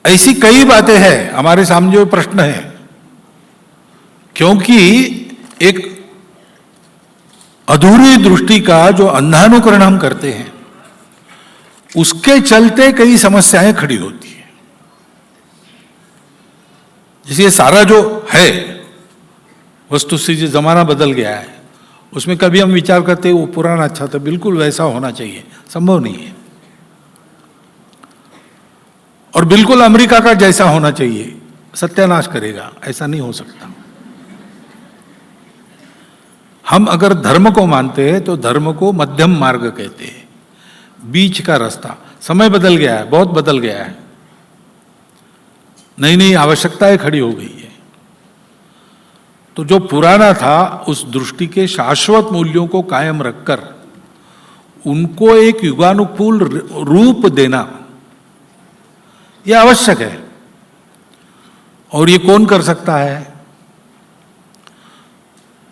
ऐसी कई बातें हैं हमारे सामने जो प्रश्न है, क्योंकि एक अधूरी दृष्टि का जो अंधानुकरण हम करते हैं, उसके चलते कई समस्याएं खड़ी होती है। जैसे सारा जो है वस्तु से जो जमाना बदल गया है, उसमें कभी हम विचार करते हैं वो पुराना अच्छा था, बिल्कुल वैसा होना चाहिए, संभव नहीं है। और बिल्कुल अमेरिका का जैसा होना चाहिए, सत्यानाश करेगा, ऐसा नहीं हो सकता। हम अगर धर्म को मानते हैं तो धर्म को मध्यम मार्ग कहते हैं, बीच का रास्ता। समय बदल गया है, बहुत बदल गया है, नई नई आवश्यकताएं खड़ी हो गई है। तो जो पुराना था उस दृष्टि के शाश्वत मूल्यों को कायम रखकर उनको एक युगानुकूल रूप देना यह आवश्यक है। और ये कौन कर सकता है?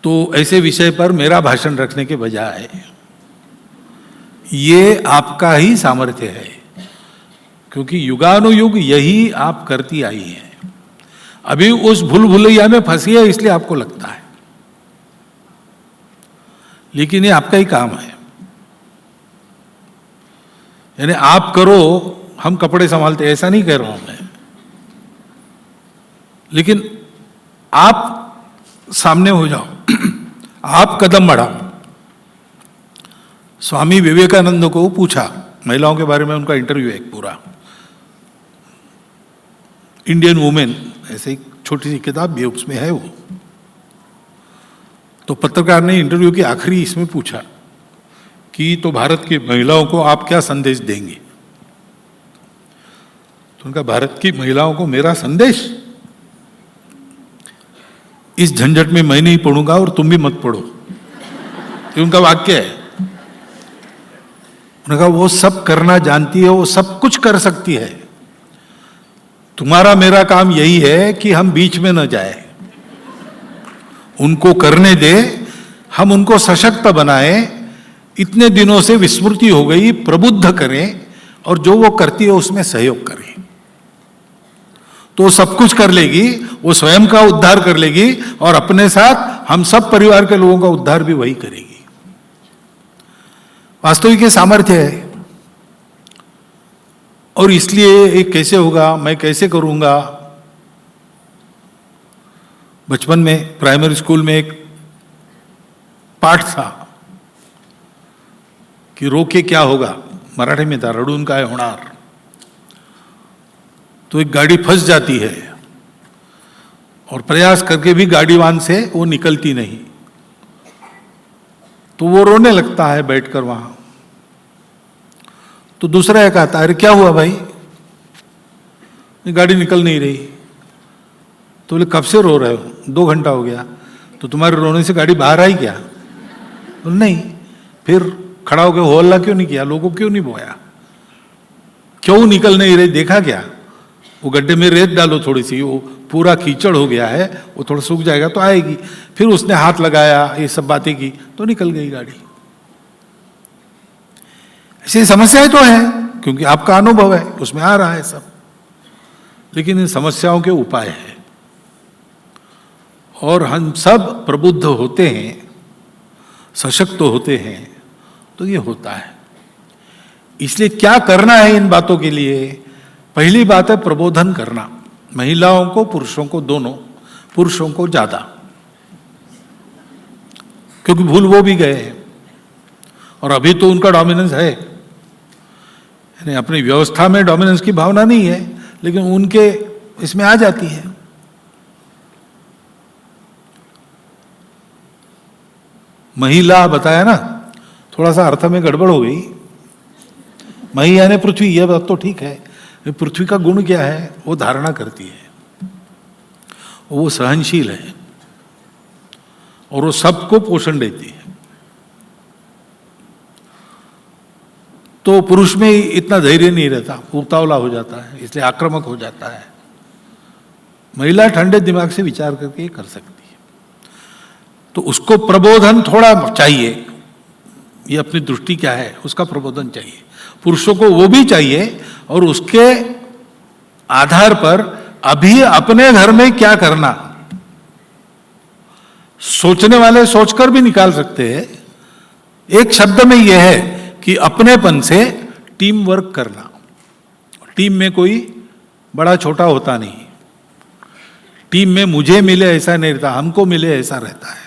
तो ऐसे विषय पर मेरा भाषण रखने के बजाय ये आपका ही सामर्थ्य है, क्योंकि युगानुयुग यही आप करती आई है। अभी उस भूल भुलैया में फंसी है इसलिए आपको लगता है, लेकिन ये आपका ही काम है। यानी आप करो, हम कपड़े संभालते, ऐसा नहीं कह रहा हूं मैं, लेकिन आप सामने हो जाओ, आप कदम बढ़ाओ। स्वामी विवेकानंद को पूछा, महिलाओं के बारे में उनका इंटरव्यू है एक पूरा, इंडियन वुमेन, ऐसे एक छोटी सी किताब भी उसमें है वो। तो पत्रकार ने इंटरव्यू के आखिरी इसमें पूछा कि तो भारत की महिलाओं को आप क्या संदेश देंगे? तो उनका, भारत की महिलाओं को मेरा संदेश, इस झंझट में मैं नहीं पढ़ूंगा और तुम भी मत पढ़ो, ये उनका वाक्य है। उन्होंने कहा वो सब करना जानती है, वो सब कुछ कर सकती है, तुम्हारा मेरा काम यही है कि हम बीच में न जाए, उनको करने दे, हम उनको सशक्त बनाएं, इतने दिनों से विस्मृति हो गई, प्रबुद्ध करें और जो वो करती है उसमें सहयोग करें। तो वो सब कुछ कर लेगी, वो स्वयं का उद्धार कर लेगी और अपने साथ हम सब परिवार के लोगों का उद्धार भी वही करेगी। वास्तविक ये सामर्थ्य है। और इसलिए ये कैसे होगा, मैं कैसे करूंगा। बचपन में प्राइमरी स्कूल में एक पाठ था कि रोके क्या होगा, मराठी में था, रडून काय होणार। तो एक गाड़ी फंस जाती है और प्रयास करके भी गाड़ीवान से वो निकलती नहीं, तो वो रोने लगता है बैठकर वहां। तो दूसरा एक आता है, अरे क्या हुआ भाई, गाड़ी निकल नहीं रही। तो बोले कब से रो रहे हो, 2 घंटा हो गया। तो तुम्हारे रोने से गाड़ी बाहर आई क्या? बोले नहीं। फिर खड़ा होकर हो हल्ला क्यों नहीं किया, लोगों क्यों नहीं बोया, क्यों निकल नहीं रही, देखा क्या? वो गड्ढे में रेत डालो थोड़ी सी, वो पूरा कीचड़ हो गया है, वो थोड़ा सूख जाएगा तो आएगी। फिर उसने हाथ लगाया, ये सब बातें की तो निकल गई गाड़ी। ऐसी समस्याएं तो है क्योंकि आपका अनुभव है, उसमें आ रहा है सब, लेकिन इन समस्याओं के उपाय है और हम सब प्रबुद्ध होते हैं, सशक्त होते हैं तो ये होता है। इसलिए क्या करना है इन बातों के लिए? पहली बात है प्रबोधन करना, महिलाओं को, पुरुषों को, दोनों, पुरुषों को ज्यादा, क्योंकि भूल वो भी गए हैं और अभी तो उनका डोमिनेंस है, यानी अपनी व्यवस्था में डोमिनेंस की भावना नहीं है, लेकिन उनके इसमें आ जाती है। महिला बताया ना, थोड़ा सा अर्थ में गड़बड़ हो गई। मही यानी पृथ्वी, यह बात तो ठीक है। पृथ्वी का गुण क्या है? वो धारणा करती है, वो सहनशील है और वो सबको पोषण देती है। तो पुरुष में इतना धैर्य नहीं रहता, उतावला हो जाता है, इसलिए आक्रामक हो जाता है। महिला ठंडे दिमाग से विचार करके ये कर सकती है। तो उसको प्रबोधन थोड़ा चाहिए, ये अपनी दृष्टि क्या है उसका प्रबोधन चाहिए। पुरुषों को वो भी चाहिए और उसके आधार पर अभी अपने घर में क्या करना, सोचने वाले सोचकर भी निकाल सकते हैं। एक शब्द में यह है कि अपनेपन से टीम वर्क करना। टीम में कोई बड़ा छोटा होता नहीं, टीम में मुझे मिले ऐसा नहीं रहता, हमको मिले ऐसा रहता है।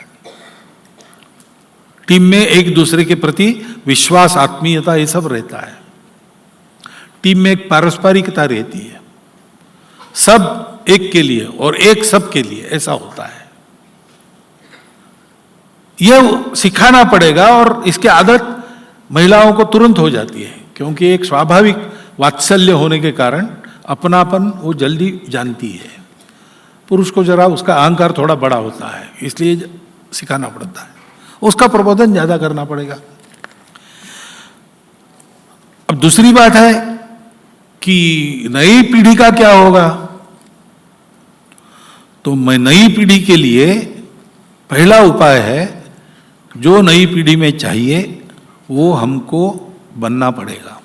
टीम में एक दूसरे के प्रति विश्वास, आत्मीयता, ये सब रहता है। टीम में एक पारस्परिकता रहती है, सब एक के लिए और एक सब के लिए, ऐसा होता है। यह सिखाना पड़ेगा और इसकी आदत महिलाओं को तुरंत हो जाती है, क्योंकि एक स्वाभाविक वात्सल्य होने के कारण अपनापन वो जल्दी जानती है। पुरुष को जरा उसका अहंकार थोड़ा बड़ा होता है, इसलिए सिखाना पड़ता है, उसका प्रबोधन ज्यादा करना पड़ेगा। अब दूसरी बात है कि नई पीढ़ी का क्या होगा। तो मैं नई पीढ़ी के लिए पहला उपाय है, जो नई पीढ़ी में चाहिए वो हमको बनना पड़ेगा।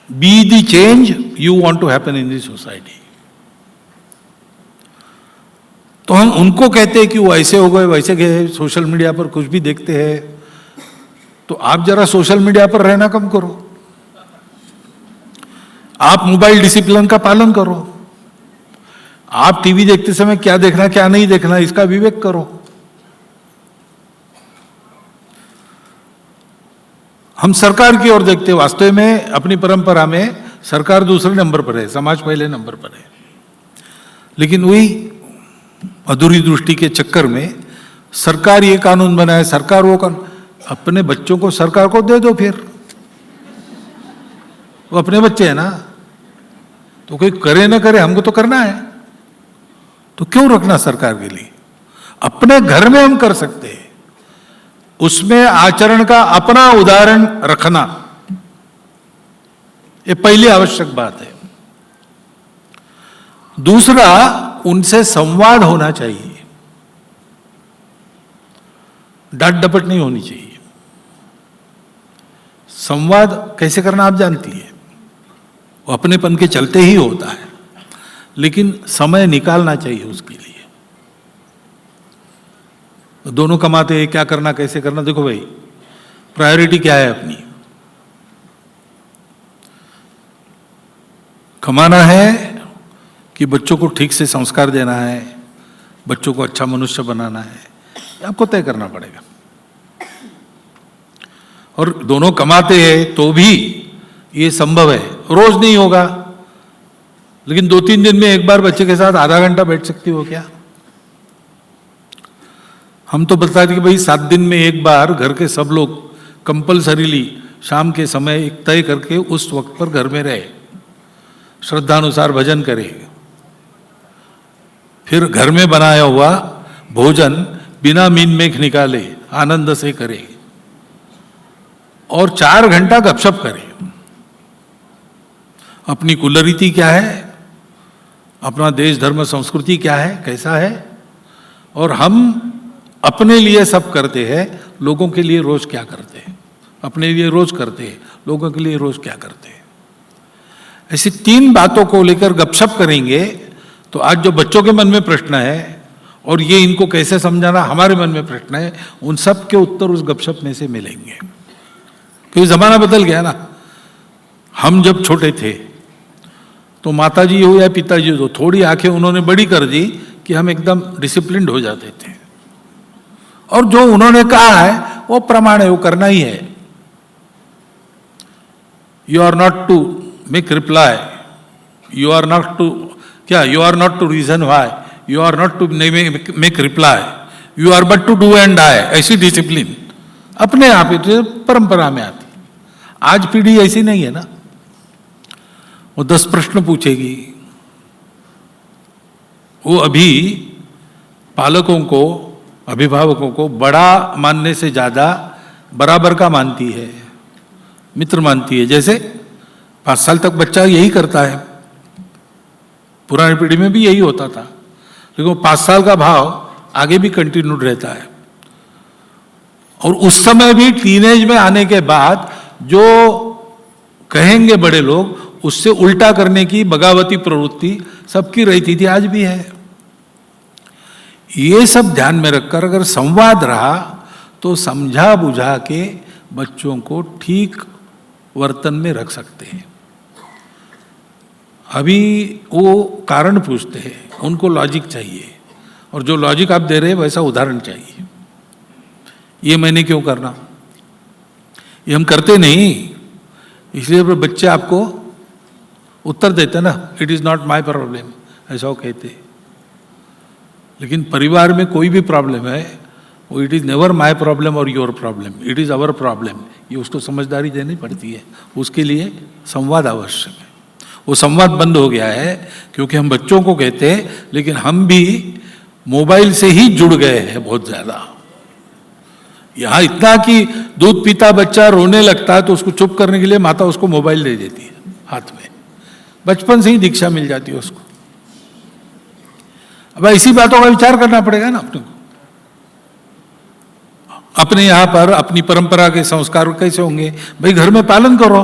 Be the change you want to happen in this society. तो हम उनको कहते हैं कि वो ऐसे हो गए, वैसे गए, सोशल मीडिया पर कुछ भी देखते हैं। तो आप जरा सोशल मीडिया पर रहना कम करो, आप मोबाइल डिसिप्लिन का पालन करो, आप टीवी देखते समय क्या देखना क्या नहीं देखना इसका विवेक करो। हम सरकार की ओर देखते, वास्तव में अपनी परंपरा में सरकार दूसरे नंबर पर है, समाज पहले नंबर पर है। लेकिन वही अधूरी दृष्टि के चक्कर में सरकार ये कानून बनाए, सरकार वो कानून, अपने बच्चों को सरकार को दे दो, फिर वो अपने बच्चे हैं ना, तो कोई करे ना करे हमको तो करना है, तो क्यों रखना सरकार के लिए। अपने घर में हम कर सकते हैं, उसमें आचरण का अपना उदाहरण रखना, ये पहली आवश्यक बात है। दूसरा, उनसे संवाद होना चाहिए, डांट डपट नहीं होनी चाहिए। संवाद कैसे करना आप जानती है, वो अपनेपन के चलते ही होता है, लेकिन समय निकालना चाहिए उसके लिए। दोनों कमाते हैं, क्या करना कैसे करना, देखो भाई प्रायोरिटी क्या है अपनी। कमाना है कि बच्चों को ठीक से संस्कार देना है, बच्चों को अच्छा मनुष्य बनाना है, आपको तय करना पड़ेगा। और दोनों कमाते हैं तो भी ये संभव है, रोज नहीं होगा, लेकिन 2-3 दिन में एक बार बच्चे के साथ आधा घंटा बैठ सकती हो क्या? हम तो बताते कि भाई 7 दिन में एक बार घर के सब लोग कंपलसरीली शाम के समय एक तय करके उस वक्त पर घर में रहे, श्रद्धानुसार भजन करे, फिर घर में बनाया हुआ भोजन बिना मीन मेख निकाले आनंद से करे, और 4 घंटा गपशप करे। अपनी कुलरीति क्या है, अपना देश धर्म संस्कृति क्या है, कैसा है, और हम अपने लिए सब करते हैं, लोगों के लिए रोज क्या करते हैं, अपने लिए रोज करते हैं, लोगों के लिए रोज क्या करते हैं। ऐसी 3 बातों को लेकर गपशप करेंगे तो आज जो बच्चों के मन में प्रश्न है और ये इनको कैसे समझाना हमारे मन में प्रश्न है, उन सब के उत्तर उस गपशप में से मिलेंगे। क्योंकि जमाना बदल गया ना। हम जब छोटे थे तो माताजी हो या पिताजी हो, थोड़ी आंखें उन्होंने बड़ी कर दी कि हम एकदम डिसिप्लिन्ड हो जाते थे, और जो उन्होंने कहा है वो प्रमाण है, वो करना ही है। You are not to make reply, you are not to क्या, you are not to reason why, you are not to make reply, you are but to do and die. ऐसी डिसिप्लिन अपने आप ही परंपरा में आती। आज पीढ़ी ऐसी नहीं है ना, वो 10 प्रश्न पूछेगी, वो अभी पालकों को, अभिभावकों को बड़ा मानने से ज्यादा बराबर का मानती है, मित्र मानती है। जैसे 5 साल तक बच्चा यही करता है, पुरानी पीढ़ी में भी यही होता था, लेकिन वो 5 साल का भाव आगे भी कंटिन्यूड रहता है। और उस समय भी टीनेज में आने के बाद जो कहेंगे बड़े लोग, उससे उल्टा करने की बगावती प्रवृत्ति सबकी रहती थी, आज भी है। ये सब ध्यान में रखकर अगर संवाद रहा तो समझा बुझा के बच्चों को ठीक वर्तन में रख सकते हैं। अभी वो कारण पूछते हैं, उनको लॉजिक चाहिए, और जो लॉजिक आप दे रहे हैं वैसा उदाहरण चाहिए। ये मैंने क्यों करना, ये हम करते नहीं, इसलिए बच्चे आपको उत्तर देते ना, it is not my problem, ऐसा वो कहते। लेकिन परिवार में कोई भी प्रॉब्लम है, वो it is never my problem और your problem, it is our problem. ये उसको समझदारी देनी पड़ती है, उसके लिए संवाद आवश्यक है। वो संवाद बंद हो गया है क्योंकि हम बच्चों को कहते हैं, लेकिन हम भी मोबाइल से ही जुड़ गए हैं बहुत ज्यादा। यहां इतना कि दूध पीता बच्चा रोने लगता है तो उसको चुप करने के लिए माता उसको मोबाइल दे देती है हाथ में, बचपन से ही दीक्षा मिल जाती है उसको। अब ऐसी बातों का विचार करना पड़ेगा ना अपने को। अपने यहां पर अपनी परंपरा के संस्कार कैसे होंगे, भाई घर में पालन करो।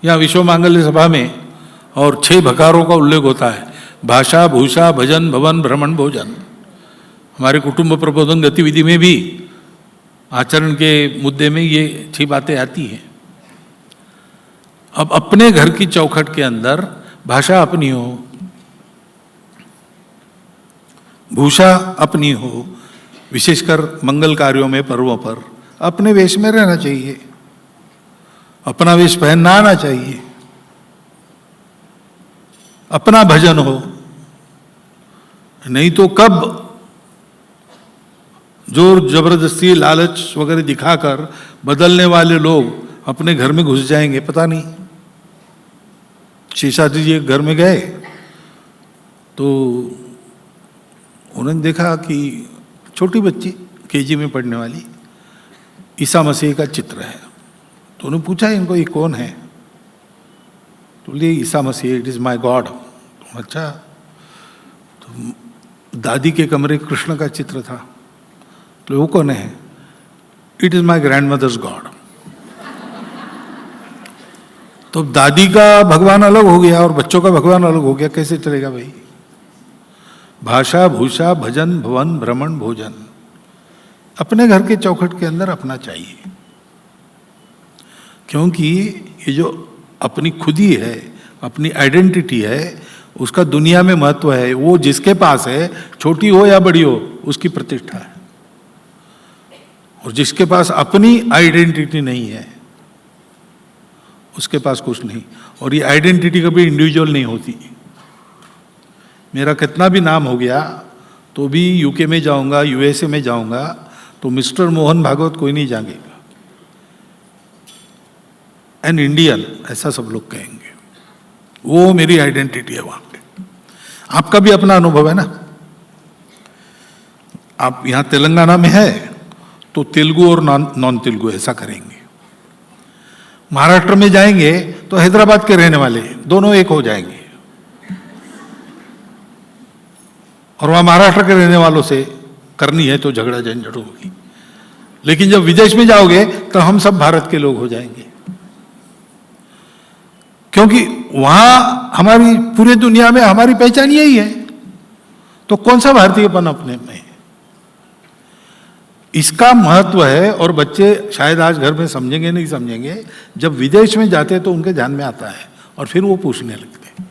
यहां विश्व मांगल्य सभा में और 6 भकारों का उल्लेख होता है, भाषा भूषा भजन भवन भ्रमण भोजन। हमारे कुटुंब प्रबोधन गतिविधि में भी आचरण के मुद्दे में ये 6 बातें आती हैं। अब अपने घर की चौखट के अंदर भाषा अपनी हो, भूषा अपनी हो, विशेषकर मंगल कार्यों में, पर्वों पर अपने वेश में रहना चाहिए, अपना वेश पहनना आना चाहिए, अपना भजन हो। नहीं तो कब जोर जबरदस्ती लालच वगैरह दिखाकर बदलने वाले लोग अपने घर में घुस जाएंगे, पता नहीं। शेषाद्री जी एक घर में गए तो उन्होंने देखा कि छोटी बच्ची केजी में पढ़ने वाली ईसा मसीह का चित्र है। तो उन्होंने पूछा इनको ये कौन है? तो बोले Isa Masih, it is my God. अच्छा, तो दादी के कमरे कृष्ण का चित्र था। तो वो कौन है? It is my grandmother's god. तो दादी का भगवान अलग हो गया और बच्चों का भगवान अलग हो गया, कैसे चलेगा भाई? भाषा भूषा भजन भवन भ्रमण भोजन, अपने घर के चौखट के अंदर अपना चाहिए। क्योंकि ये जो अपनी खुदी है, अपनी आइडेंटिटी है, उसका दुनिया में महत्व है। वो जिसके पास है, छोटी हो या बड़ी हो, उसकी प्रतिष्ठा है। और जिसके पास अपनी आइडेंटिटी नहीं है, उसके पास कुछ नहीं। और ये आइडेंटिटी कभी इंडिविजुअल नहीं होती। मेरा कितना भी नाम हो गया तो भी यूके में जाऊंगा, यूएसए में जाऊंगा तो मिस्टर मोहन भागवत कोई नहीं जानेगा, एन इंडियन ऐसा सब लोग कहेंगे। वो मेरी आइडेंटिटी है वहां पे। आपका भी अपना अनुभव है ना। आप यहां तेलंगाना में है तो तेलुगु और नॉन तेलुगु ऐसा करेंगे। महाराष्ट्र में जाएंगे तो हैदराबाद के रहने वाले दोनों एक हो जाएंगे, और वहां महाराष्ट्र के रहने वालों से करनी है तो झगड़ा झंझट होगी। लेकिन जब विदेश में जाओगे तो हम सब भारत के लोग हो जाएंगे, क्योंकि वहां हमारी पूरी दुनिया में हमारी पहचान यही है। तो कौन सा भारतीयपन अपने में? इसका महत्व है। और बच्चे शायद आज घर में समझेंगे नहीं समझेंगे, जब विदेश में जाते तो उनके ध्यान में आता है और फिर वो पूछने लगते।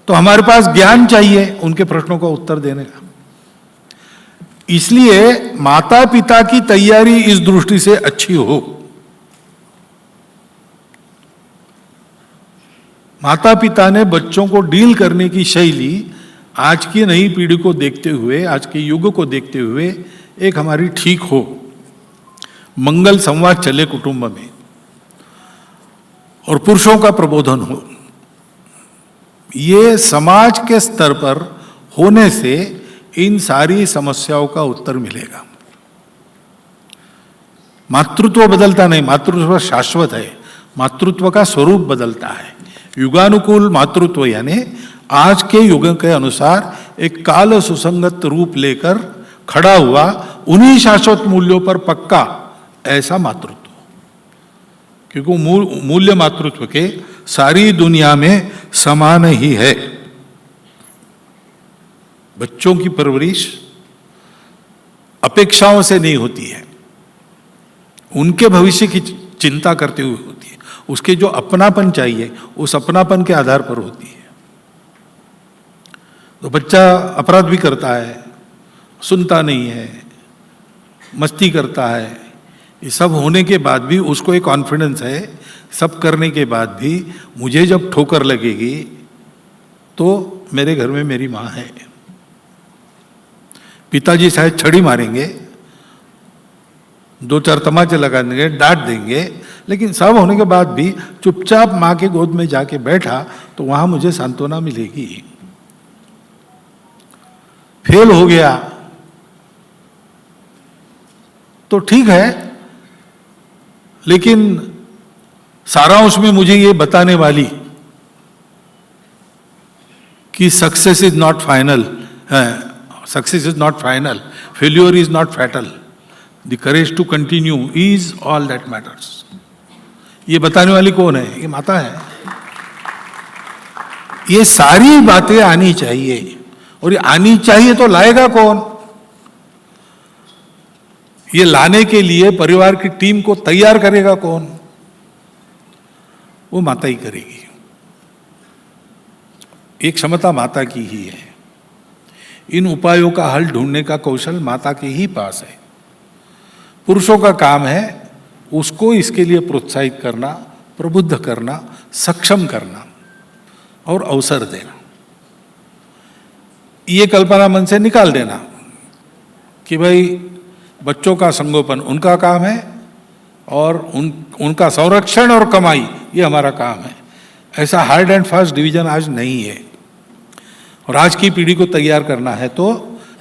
तो हमारे पास ज्ञान चाहिए उनके प्रश्नों का उत्तर देने का। इसलिए माता पिता की तैयारी इस दृष्टि से अच्छी हो। माता पिता ने बच्चों को डील करने की शैली आज की नई पीढ़ी को देखते हुए, आज के युग को देखते हुए एक हमारी ठीक हो, मंगल संवाद चले कुटुंब में और पुरुषों का प्रबोधन हो। ये समाज के स्तर पर होने से इन सारी समस्याओं का उत्तर मिलेगा। मातृत्व बदलता नहीं, मातृत्व शाश्वत है। मातृत्व का स्वरूप बदलता है। युगानुकूल मातृत्व यानी आज के युग के अनुसार एक काल सुसंगत रूप लेकर खड़ा हुआ, उन्हीं शाश्वत मूल्यों पर पक्का ऐसा मातृत्व। क्योंकि मूल्य मातृत्व के सारी दुनिया में समान ही है। बच्चों की परवरिश अपेक्षाओं से नहीं होती है, उनके भविष्य की चिंता करते हुए होती है। उसके जो अपनापन चाहिए उस अपनापन के आधार पर होती है। तो बच्चा अपराध भी करता है, सुनता नहीं है, मस्ती करता है, ये सब होने के बाद भी उसको एक कॉन्फिडेंस है, सब करने के बाद भी मुझे जब ठोकर लगेगी तो मेरे घर में मेरी माँ है। पिताजी शायद छड़ी मारेंगे, दो चार तमाचे लगा देंगे, डांट देंगे, लेकिन सब होने के बाद भी चुपचाप माँ के गोद में जाके बैठा तो वहां मुझे सांत्वना मिलेगी। फेल हो गया तो ठीक है, लेकिन सारांश में मुझे ये बताने वाली कि success is not final, success is not final, failure is not fatal, the courage to continue is all that matters. ये बताने वाली कौन है? ये माता है। ये सारी बातें आनी चाहिए, और ये आनी चाहिए तो लाएगा कौन? ये लाने के लिए परिवार की टीम को तैयार करेगा कौन? वो माता ही करेगी। एक क्षमता माता की ही है। इन उपायों का हल ढूंढने का कौशल माता के ही पास है। पुरुषों का काम है उसको इसके लिए प्रोत्साहित करना, प्रबुद्ध करना, सक्षम करना और अवसर देना। ये कल्पना मन से निकाल देना कि भाई बच्चों का संगोपन उनका काम है और उनका संरक्षण और कमाई ये हमारा काम है। ऐसा हार्ड एंड फास्ट डिवीजन आज नहीं है। और आज की पीढ़ी को तैयार करना है तो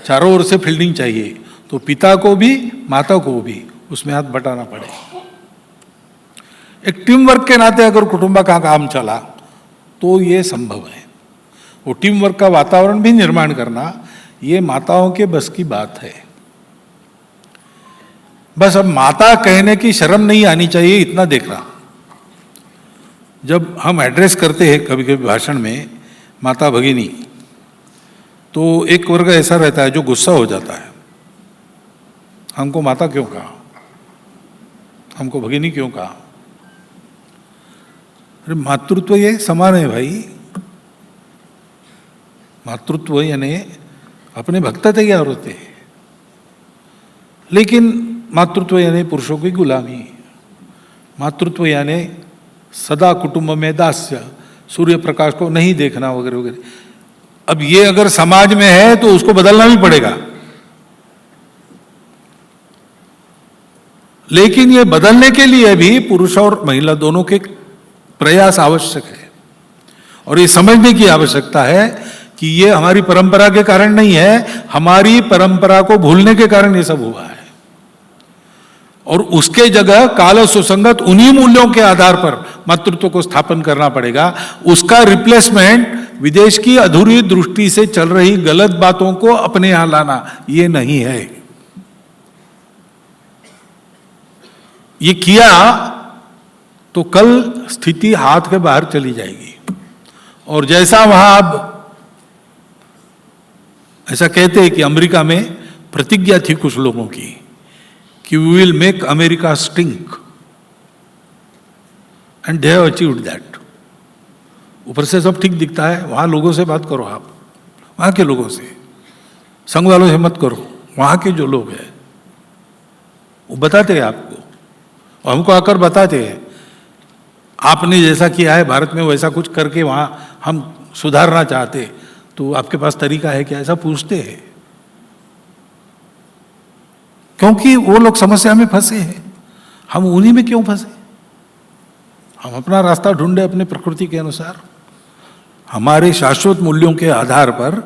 चारों ओर से फील्डिंग चाहिए, तो पिता को भी माता को भी उसमें हाथ बटाना पड़े। एक टीम वर्क के नाते अगर कुटुंब का काम चला तो ये संभव है। वो टीम वर्क का वातावरण भी निर्माण करना ये माताओं के बस की बात है। बस अब माता कहने की शर्म नहीं आनी चाहिए, इतना देख रहा। जब हम एड्रेस करते हैं कभी कभी भाषण में माता भगिनी, तो एक वर्ग ऐसा रहता है जो गुस्सा हो जाता है, हमको माता क्यों कहा, हमको भगिनी क्यों कहा। अरे मातृत्व ये समान है भाई, मातृत्व यानी अपने भक्त तैयार होते हैं, लेकिन मातृत्व यानी पुरुषों की गुलामी, मातृत्व यानी सदा कुटुंब में दास्य, सूर्य प्रकाश को नहीं देखना वगैरह वगैरह। अब ये अगर समाज में है तो उसको बदलना भी पड़ेगा, लेकिन ये बदलने के लिए भी पुरुष और महिला दोनों के प्रयास आवश्यक है। और ये समझने की आवश्यकता है कि ये हमारी परंपरा के कारण नहीं है, हमारी परंपरा को भूलने के कारण ये सब हुआ है। और उसके जगह काल सुसंगत उन्हीं मूल्यों के आधार पर मातृत्व को स्थापन करना पड़ेगा। उसका रिप्लेसमेंट विदेश की अधूरी दृष्टि से चल रही गलत बातों को अपने यहां लाना ये नहीं है। ये किया तो कल स्थिति हाथ के बाहर चली जाएगी। और जैसा वहां अब ऐसा कहते हैं कि अमेरिका में प्रतिज्ञा थी कुछ लोगों की कि we will make America stink, and they have achieved that. ऊपर से सब ठीक दिखता है, वहां लोगों से बात करो, आप वहां के लोगों से, संघ वालों से मत करो, वहां के जो लोग हैं वो बताते हैं आपको, और हमको आकर बताते हैं आपने जैसा किया है भारत में वैसा कुछ करके वहां हम सुधारना चाहते, तो आपके पास तरीका है क्या, ऐसा पूछते हैं। क्योंकि वो लोग समस्या में फंसे हैं, हम उन्हीं में क्यों फंसे। हम अपना रास्ता ढूंढे अपने प्रकृति के अनुसार, हमारे शाश्वत मूल्यों के आधार पर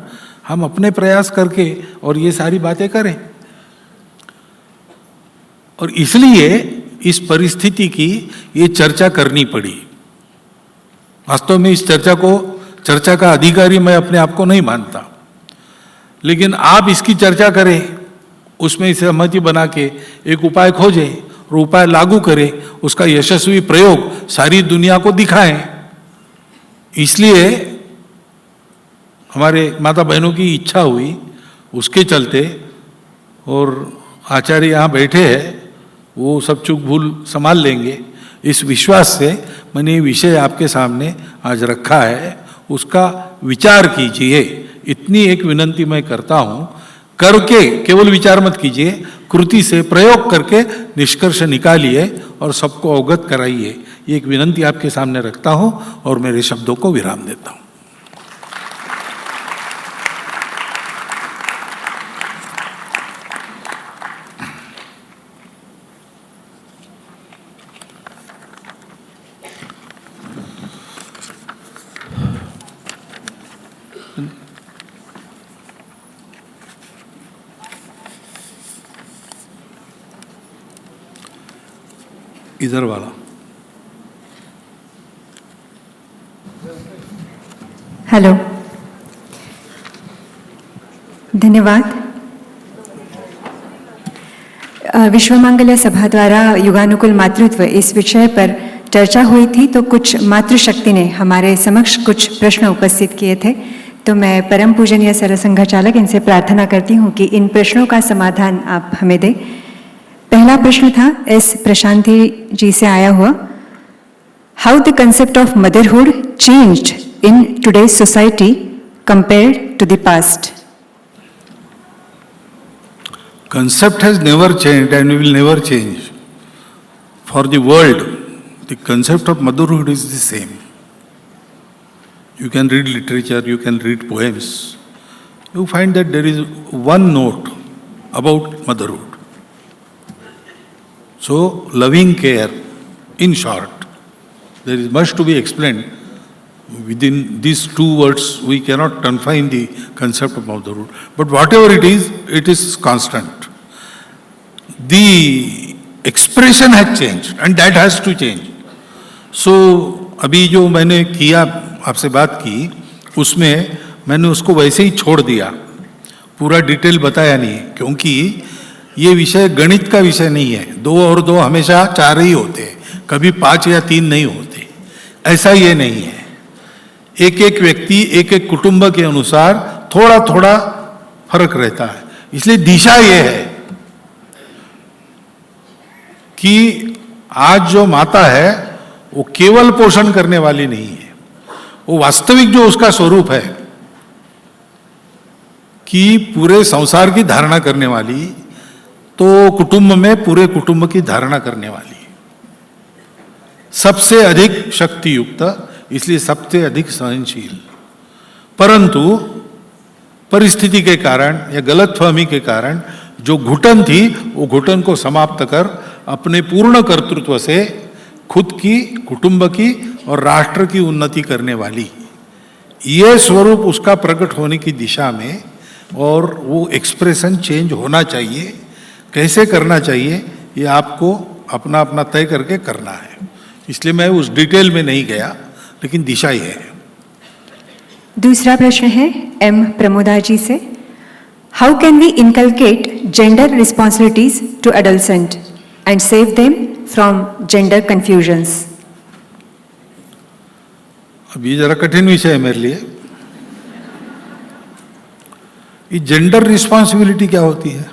हम अपने प्रयास करके और ये सारी बातें करें। और इसलिए इस परिस्थिति की ये चर्चा करनी पड़ी। वास्तव में इस चर्चा का अधिकारी मैं अपने आप को नहीं मानता, लेकिन आप इसकी चर्चा करें, उसमें सहमति बना के एक उपाय खोजें और उपाय लागू करें, उसका यशस्वी प्रयोग सारी दुनिया को दिखाएं। इसलिए हमारे माता बहनों की इच्छा हुई, उसके चलते, और आचार्य यहाँ बैठे हैं, वो सब चूक भूल संभाल लेंगे, इस विश्वास से मैंने ये विषय आपके सामने आज रखा है। उसका विचार कीजिए, इतनी एक विनंती मैं करता हूं। करके केवल विचार मत कीजिए, कृति से प्रयोग करके निष्कर्ष निकालिए और सबको अवगत कराइए। ये एक विनंती आपके सामने रखता हूं और मेरे शब्दों को विराम देता हूं। इधर वाला। हेलो, धन्यवाद। विश्व मंगल सभा द्वारा युगानुकूल मातृत्व इस विषय पर चर्चा हुई थी, तो कुछ मातृशक्ति ने हमारे समक्ष कुछ प्रश्न उपस्थित किए थे। तो मैं परम पूजनीय सरसंघचालक इनसे प्रार्थना करती हूँ कि इन प्रश्नों का समाधान आप हमें दें। पहला प्रश्न था एस प्रशांति जी से आया हुआ, how the concept of motherhood changed in today's society compared to the past. Concept has never changed and will never change. For the world, the concept of motherhood is the same. You can read literature, you can read poems. You find that there is one note about motherhood. So, loving care, in short, there is much to be explained. within these two words we cannot confine the concept of motherhood, but whatever it is constant. The expression has changed and that has to change. So अभी जो मैंने किया, आपसे बात की, उसमें मैंने उसको वैसे ही छोड़ दिया, पूरा डिटेल बताया नहीं, क्योंकि ये विषय गणित का विषय नहीं है। 2 और 2 हमेशा 4 ही होते हैं, कभी 5 या 3 नहीं होते, ऐसा ये नहीं है। एक एक व्यक्ति, एक एक कुटुंब के अनुसार थोड़ा थोड़ा फर्क रहता है। इसलिए दिशा ये है कि आज जो माता है वो केवल पोषण करने वाली नहीं है, वो वास्तविक जो उसका स्वरूप है कि पूरे संसार की धारणा करने वाली, तो कुटुंब में पूरे कुटुंब की धारणा करने वाली, सबसे अधिक शक्ति युक्त, इसलिए सबसे अधिक सहनशील। परंतु परिस्थिति के कारण या गलतफहमी के कारण जो घुटन थी, वो घुटन को समाप्त कर अपने पूर्ण कर्तृत्व से खुद की, कुटुंब की और राष्ट्र की उन्नति करने वाली, ये स्वरूप उसका प्रकट होने की दिशा में, और वो एक्सप्रेशन चेंज होना चाहिए। कैसे करना चाहिए ये आपको अपना अपना तय करके करना है, इसलिए मैं उस डिटेल में नहीं गया, लेकिन दिशा ये है। दूसरा प्रश्न है एम प्रमोदा जी से, how can we inculcate gender responsibilities to adolescent and save them from gender confusions? अब ये जरा कठिन विषय है मेरे लिए। ये जेंडर रिस्पॉन्सिबिलिटी क्या होती है?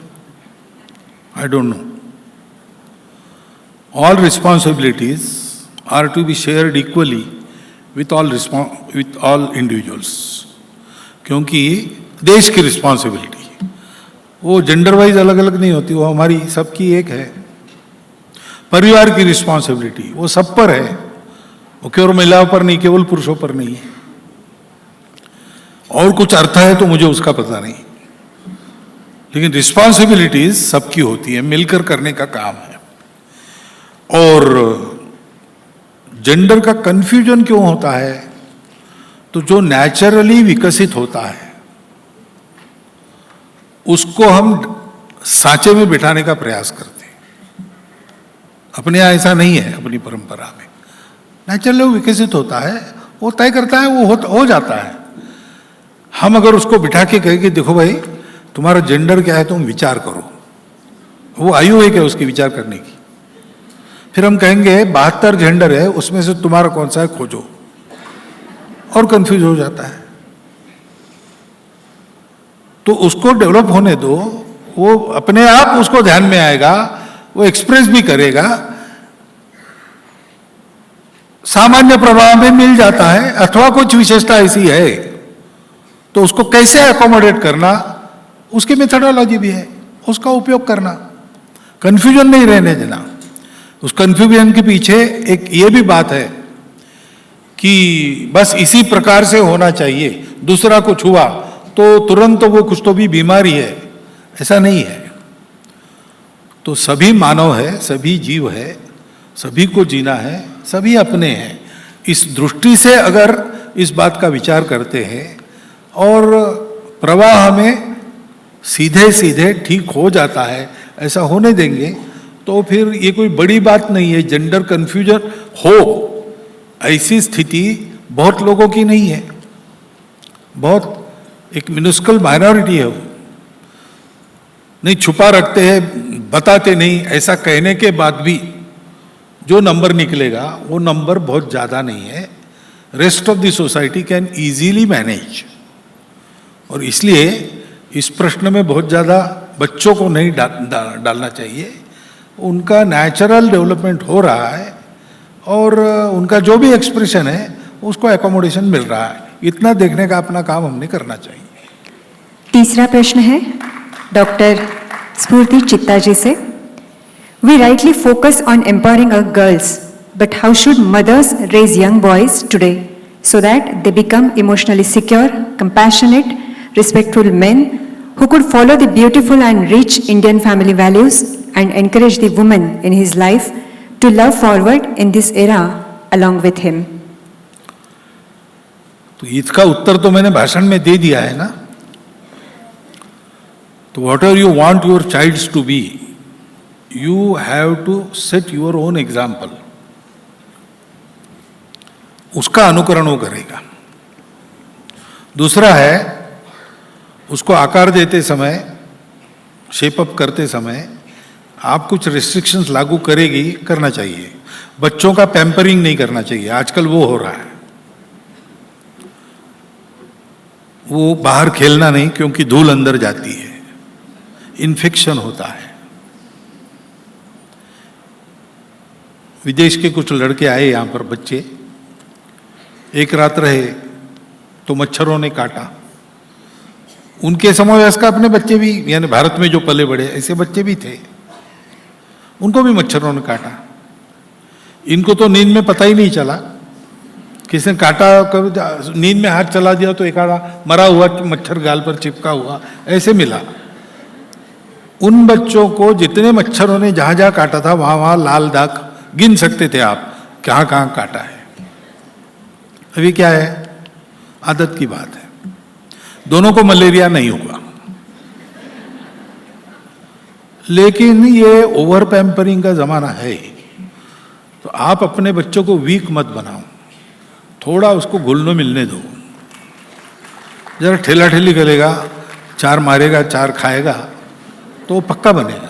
I don't know. All responsibilities are to be shared equally with all individuals, क्योंकि देश की रिस्पॉन्सिबिलिटी वो जेंडर वाइज अलग अलग नहीं होती, वो हमारी सबकी एक है। परिवार की रिस्पॉन्सिबिलिटी वो सब पर है, वो केवल महिलाओं पर नहीं, केवल पुरुषों पर नहीं है। और कुछ अर्थ है तो मुझे उसका पता नहीं, लेकिन रिस्पॉन्सिबिलिटीज सबकी होती है, मिलकर करने का काम है। और जेंडर का कंफ्यूजन क्यों होता है? तो जो नेचुरली विकसित होता है उसको हम सांचे में बिठाने का प्रयास करते हैं। अपने यहाँ ऐसा नहीं है, अपनी परंपरा में नेचुरली विकसित होता है, वो तय करता है, वो हो जाता है। हम अगर उसको बिठा के कहें कि देखो भाई तुम्हारा जेंडर क्या है, तुम विचार करो, वो आयु है क्या उसकी विचार करने की? फिर हम कहेंगे 72 जेंडर है, उसमें से तुम्हारा कौन सा है खोजो, और कंफ्यूज हो जाता है। तो उसको डेवलप होने दो, वो अपने आप उसको ध्यान में आएगा, वो एक्सप्रेस भी करेगा, सामान्य प्रभाव में मिल जाता है, अथवा कुछ विशेषता ऐसी है तो उसको कैसे अकोमोडेट करना, उसकी मेथोडोलॉजी भी है, उसका उपयोग करना, कंफ्यूजन नहीं रहने देना। उस कंफ्यूजन के पीछे एक ये भी बात है कि बस इसी प्रकार से होना चाहिए, दूसरा कुछ हुआ तो तुरंत वो कुछ तो भी बीमारी है, ऐसा नहीं है। तो सभी मानव है, सभी जीव है, सभी को जीना है, सभी अपने हैं। इस दृष्टि से अगर इस बात का विचार करते हैं और प्रवाह में सीधे सीधे ठीक हो जाता है, ऐसा होने देंगे, तो फिर ये कोई बड़ी बात नहीं है। जेंडर कंफ्यूजन हो ऐसी स्थिति बहुत लोगों की नहीं है, बहुत एक मिनिस्कल माइनॉरिटी है, वो नहीं छुपा रखते हैं, बताते नहीं। ऐसा कहने के बाद भी जो नंबर निकलेगा वो नंबर बहुत ज़्यादा नहीं है। Rest of the society can easily manage. और इसलिए इस प्रश्न में बहुत ज़्यादा बच्चों को नहीं डालना चाहिए। उनका नेचुरल डेवलपमेंट हो रहा है और उनका जो भी एक्सप्रेशन है उसको एकोमोडेशन मिल रहा है, इतना देखने का अपना काम हमने करना चाहिए। तीसरा प्रश्न है डॉक्टर स्फूर्ति चित्ता जी से, we rightly focus on empowering our girls, but how should mothers raise young boys today so that they become emotionally secure, compassionate, respectful men who could follow the beautiful and rich Indian family values and encourage the woman in his life to love forward in this era along with him? तो इसका उत्तर तो मैंने भाषण में दे दिया है ना। तो whatever you want your child's to be, you have to set your own example. उसका अनुकरण वो करेगा। दूसरा है, उसको आकार देते समय, शेप अप करते समय आप कुछ रिस्ट्रिक्शंस लागू करेगी, करना चाहिए। बच्चों का पैम्परिंग नहीं करना चाहिए, आजकल वो हो रहा है। वो बाहर खेलना नहीं, क्योंकि धूल अंदर जाती है, इन्फेक्शन होता है। विदेश के कुछ लड़के आए यहां पर, बच्चे, एक रात रहे तो मच्छरों ने काटा। उनके समवयस्क अपने बच्चे भी, यानी भारत में जो पले बड़े ऐसे बच्चे भी थे, उनको भी मच्छरों ने काटा। इनको तो नींद में पता ही नहीं चला, किसी ने काटा, कभी नींद में हाथ चला दिया तो एक आधा मरा हुआ मच्छर गाल पर चिपका हुआ ऐसे मिला। उन बच्चों को जितने मच्छरों ने जहां जहां काटा था वहां वहां लाल दाग गिन सकते थे आप, कहां कहां काटा है। अभी क्या है, आदत की बात है। दोनों को मलेरिया नहीं हुआ, लेकिन ये ओवर पैम्परिंग का जमाना है। तो आप अपने बच्चों को वीक मत बनाओ, थोड़ा उसको घुलने मिलने दो। जरा ठेला ठेली करेगा, 4 मारेगा 4 खाएगा तो पक्का बनेगा।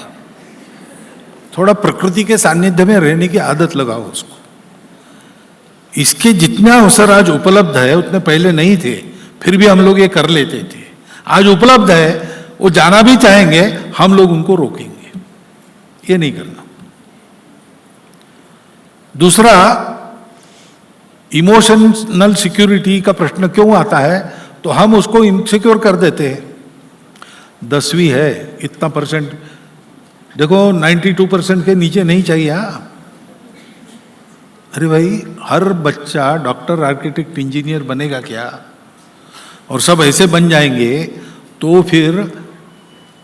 थोड़ा प्रकृति के सानिध्य में रहने की आदत लगाओ उसको। इसके जितना अवसर आज उपलब्ध है उतने पहले नहीं थे, फिर भी हम लोग ये कर लेते थे। आज उपलब्ध है, वो जाना भी चाहेंगे, हम लोग उनको रोकेंगे, ये नहीं करना। दूसरा, इमोशनल सिक्योरिटी का प्रश्न क्यों आता है, तो हम उसको इनसिक्योर कर देते हैं। 10वीं है, इतना परसेंट, देखो 92% के नीचे नहीं चाहिए। अरे भाई, हर बच्चा डॉक्टर, आर्किटेक्ट, इंजीनियर बनेगा क्या? और सब ऐसे बन जाएंगे तो फिर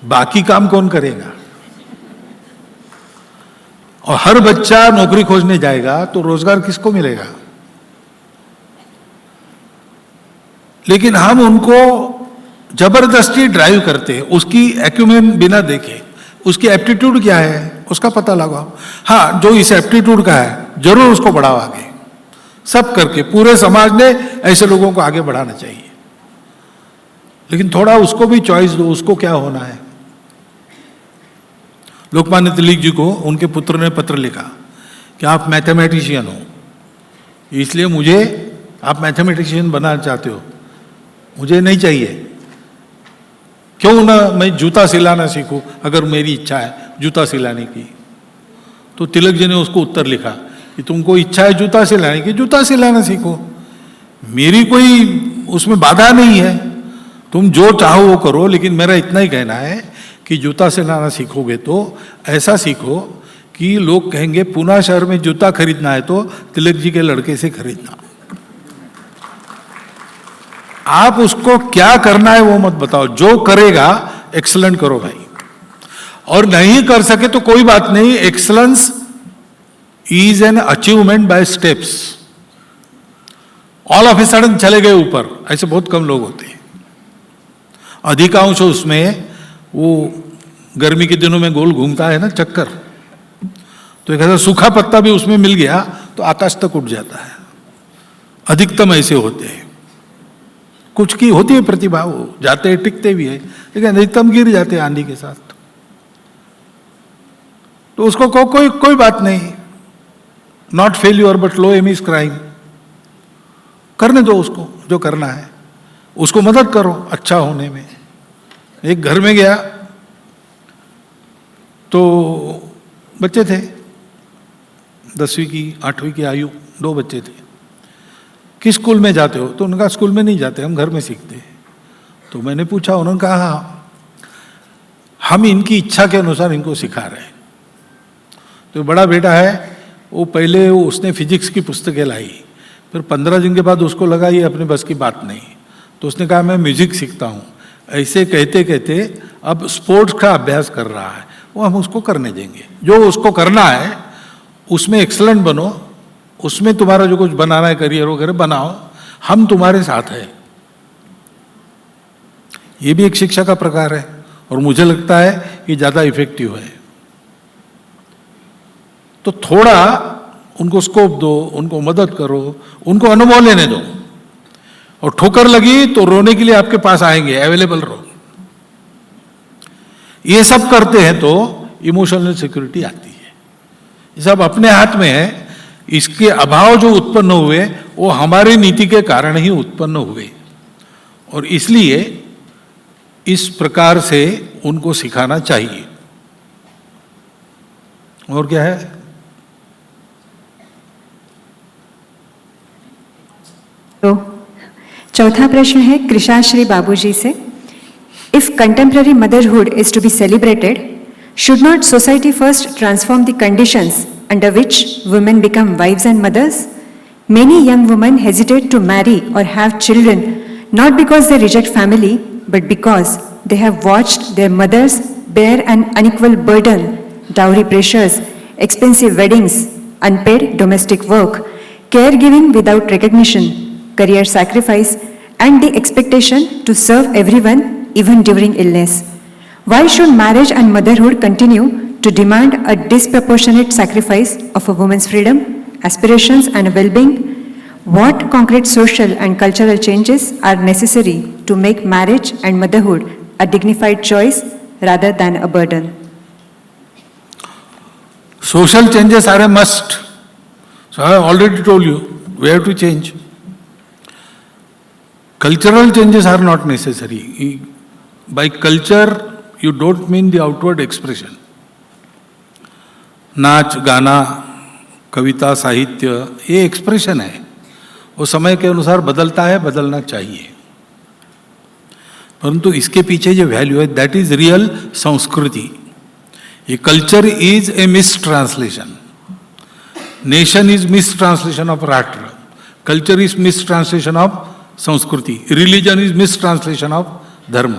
बाकी काम कौन करेगा? और हर बच्चा नौकरी खोजने जाएगा तो रोजगार किसको मिलेगा? लेकिन हम उनको जबरदस्ती ड्राइव करते हैं, उसकी एक्यूमेन बिना देखे, उसकी एप्टीट्यूड क्या है उसका पता लगाओ। हाँ, जो इस एप्टीट्यूड का है जरूर उसको बढ़ाओ आगे, सब करके। पूरे समाज ने ऐसे लोगों को आगे बढ़ाना चाहिए, लेकिन थोड़ा उसको भी चॉइस दो, उसको क्या होना है। लोकमान्य तिलक जी को उनके पुत्र ने पत्र लिखा कि आप मैथमेटिशियन हो, इसलिए मुझे, आप मैथमेटिशियन बनाना चाहते हो, मुझे नहीं चाहिए। क्यों ना मैं जूता सिलाना सीखूं, अगर मेरी इच्छा है जूता सिलाने की। तो तिलक जी ने उसको उत्तर लिखा कि तुमको इच्छा है जूता सिलाने की, जूता सिलाना सीखो, मेरी कोई उसमें बाधा नहीं है, तुम जो चाहो वो करो। लेकिन मेरा इतना ही कहना है कि जूता सिलाना सीखोगे तो ऐसा सीखो कि लोग कहेंगे पुणे शहर में जूता खरीदना है तो तिलक जी के लड़के से खरीदना। आप उसको क्या करना है वो मत बताओ, जो करेगा एक्सलेंट करो भाई। और नहीं कर सके तो कोई बात नहीं, excellence is an achievement by steps. All of a sudden चले गए ऊपर, ऐसे बहुत कम लोग होते हैं। अधिकांश उसमें वो गर्मी के दिनों में गोल घूमता है ना चक्कर, तो एक ऐसा सूखा पत्ता भी उसमें मिल गया तो आकाश तक उठ जाता है। अधिकतम ऐसे होते हैं। कुछ की होती है प्रतिभा, वो जाते हैं टिकते भी है, लेकिन अधिकतम गिर जाते हैं आंधी के साथ। तो उसको कोई बात नहीं, not failure but low aim is crime. करने दो उसको जो करना है, उसको मदद करो अच्छा होने में। एक घर में गया तो बच्चे थे, 10वीं की 8वीं की आयु, 2 बच्चे थे। किस स्कूल में जाते हो? तो उनका स्कूल में नहीं जाते, हम घर में सीखते हैं। तो मैंने पूछा, उन्होंने कहा हम इनकी इच्छा के अनुसार इनको सिखा रहे हैं। तो बड़ा बेटा है, वो पहले उसने फिजिक्स की पुस्तकें लाई, फिर 15 दिन के बाद उसको लगा ये अपने बस की बात नहीं, तो उसने कहा मैं म्यूजिक सीखता हूँ। ऐसे कहते कहते अब स्पोर्ट्स का अभ्यास कर रहा है, वो हम उसको करने देंगे। जो उसको करना है उसमें एक्सलेंट बनो, उसमें तुम्हारा जो कुछ बनाना है करियर वगैरह बनाओ, हम तुम्हारे साथ हैं। ये भी एक शिक्षा का प्रकार है और मुझे लगता है कि ज्यादा इफेक्टिव है। तो थोड़ा उनको स्कोप दो, उनको मदद करो, उनको अनुभव लेने दो, और ठोकर लगी तो रोने के लिए आपके पास आएंगे, अवेलेबल रहो। ये सब करते हैं तो इमोशनल सिक्योरिटी आती है। ये सब अपने हाथ में है। इसके अभाव जो उत्पन्न हुए वो हमारी नीति के कारण ही उत्पन्न हुए, और इसलिए इस प्रकार से उनको सिखाना चाहिए। और क्या है? तो चौथा प्रश्न है कृषाश्री बाबूजी से। If contemporary motherhood is to be celebrated, should not society first transform the conditions under which women become wives and mothers? Many young women hesitate to marry or have children not because they reject family, but because they have watched their mothers bear an unequal burden, dowry pressures, expensive weddings, unpaid domestic work, caregiving without recognition, career sacrifice, and the expectation to serve everyone even during illness. Why should marriage and motherhood continue to demand a disproportionate sacrifice of a woman's freedom, aspirations, and well-being? What concrete social and cultural changes are necessary to make marriage and motherhood a dignified choice rather than a burden? Social changes are a must. So I have already told you, we have to change. Cultural changes are not necessary. By culture, you don't mean the outward expression. नाच, गाना, कविता, साहित्य, ये expression है। वो समय के अनुसार बदलता है, बदलना चाहिए, परंतु इसके पीछे जो वैल्यू है दैट इज रियल संस्कृति। ये culture is a mistranslation, nation is mistranslation of राष्ट्र, culture is mistranslation of संस्कृति, religion is mistranslation of धर्म।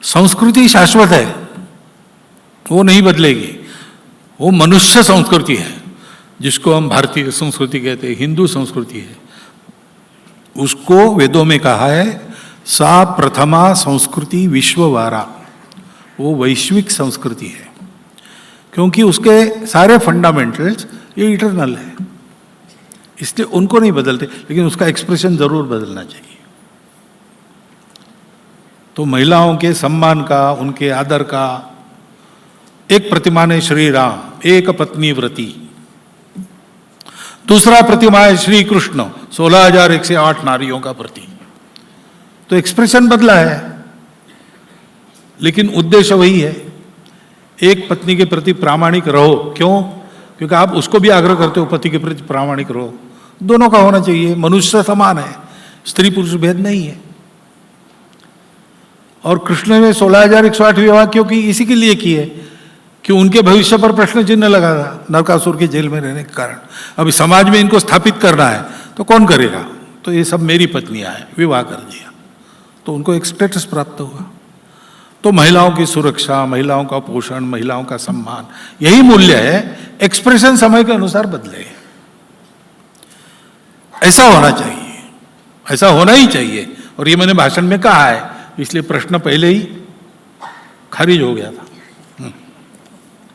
संस्कृति शाश्वत है, वो नहीं बदलेगी। वो मनुष्य संस्कृति है, जिसको हम भारतीय संस्कृति कहते हैं, हिंदू संस्कृति है। उसको वेदों में कहा है सा प्रथमा संस्कृति विश्ववारा, वो वैश्विक संस्कृति है, क्योंकि उसके सारे फंडामेंटल्स ये इटरनल है, इसलिए उनको नहीं बदलते, लेकिन उसका एक्सप्रेशन जरूर बदलना चाहिए। तो महिलाओं के सम्मान का, उनके आदर का एक प्रतिमा है श्री राम, एक पत्नी व्रती। दूसरा प्रतिमा है श्री कृष्ण, 16,108 नारियों का प्रति। तो एक्सप्रेशन बदला है, लेकिन उद्देश्य वही है, एक पत्नी के प्रति प्रामाणिक रहो। क्यों? क्योंकि आप उसको भी आग्रह करते हो पति के प्रति प्रामाणिक रहो। दोनों का होना चाहिए, मनुष्य समान है, स्त्री पुरुष भेद नहीं है। और कृष्ण ने 16,108 विवाह क्यों की? इसी के लिए की है कि उनके भविष्य पर प्रश्न चिन्ह लगा था नरकासुर के जेल में रहने के कारण। अभी समाज में इनको स्थापित करना है तो कौन करेगा? तो ये सब मेरी पत्नियां हैं, विवाह कर दिया तो उनको एक स्टेटस प्राप्त हुआ। तो महिलाओं की सुरक्षा, महिलाओं का पोषण, महिलाओं का सम्मान, यही मूल्य है। एक्सप्रेशन समय के अनुसार बदले, ऐसा होना चाहिए, ऐसा होना ही चाहिए। और ये मैंने भाषण में कहा है, इसलिए प्रश्न पहले ही खारिज हो गया था।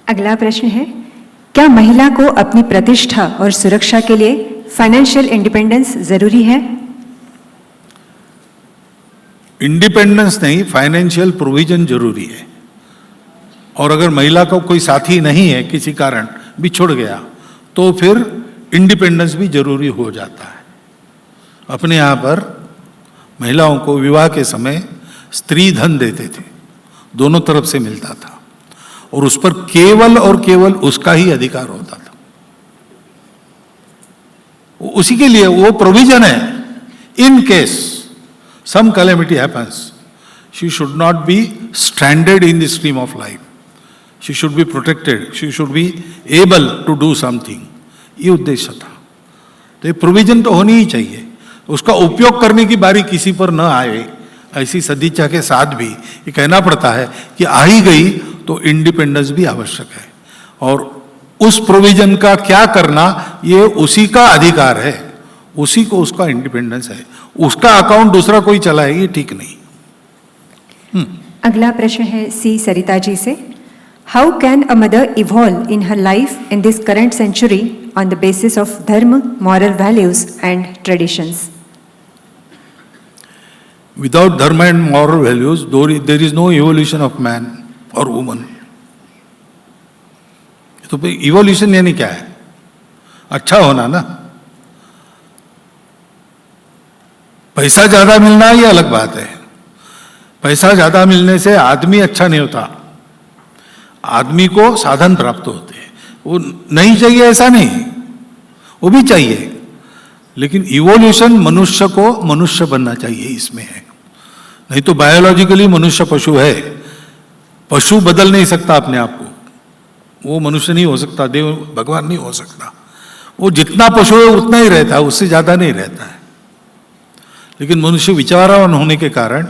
अगला प्रश्न है, क्या महिला को अपनी प्रतिष्ठा और सुरक्षा के लिए फाइनेंशियल इंडिपेंडेंस जरूरी है? इंडिपेंडेंस नहीं, फाइनेंशियल प्रोविजन जरूरी है। और अगर महिला को कोई साथी नहीं है, किसी कारण बिछुड़ गया, तो फिर इंडिपेंडेंस भी जरूरी हो जाता है। अपने यहाँ पर महिलाओं को विवाह के समय स्त्री धन देते थे, दोनों तरफ से मिलता था, और उस पर केवल और केवल उसका ही अधिकार होता था। उसी के लिए वो प्रोविजन है, in case some calamity happens, she should not be stranded in the stream of life. She should be protected. She should be able to do something. ये उद्देश्य था। तो ये प्रोविजन तो होनी ही चाहिए। उसका उपयोग करने की बारी किसी पर न आए, ऐसी सदिच्छा के साथ भी ये कहना पड़ता है कि आ ही गई तो इंडिपेंडेंस भी आवश्यक है। और उस प्रोविजन का क्या करना, ये उसी का अधिकार है, उसी को उसका इंडिपेंडेंस है, उसका अकाउंट दूसरा कोई चलाए ये ठीक नहीं। अगला प्रश्न है सी सरिता जी से। How can a mother evolve in her life in this current century on the basis of धर्म, moral values and traditions? Without dharma and moral values, there is no evolution of man or woman. तो evolution यानी क्या है? अच्छा होना ना। पैसा ज्यादा मिलना ये अलग बात है। पैसा ज्यादा मिलने से आदमी अच्छा नहीं होता, आदमी को साधन प्राप्त होते हैं। वो नहीं चाहिए ऐसा नहीं, वो भी चाहिए, लेकिन इवोल्यूशन मनुष्य को मनुष्य बनना चाहिए, इसमें है। नहीं तो बायोलॉजिकली मनुष्य पशु है, पशु बदल नहीं सकता अपने आप को, वो मनुष्य नहीं हो सकता, देव भगवान नहीं हो सकता। वो जितना पशु है उतना ही रहता है, उससे ज्यादा नहीं रहता है। लेकिन मनुष्य विचारवान होने के कारण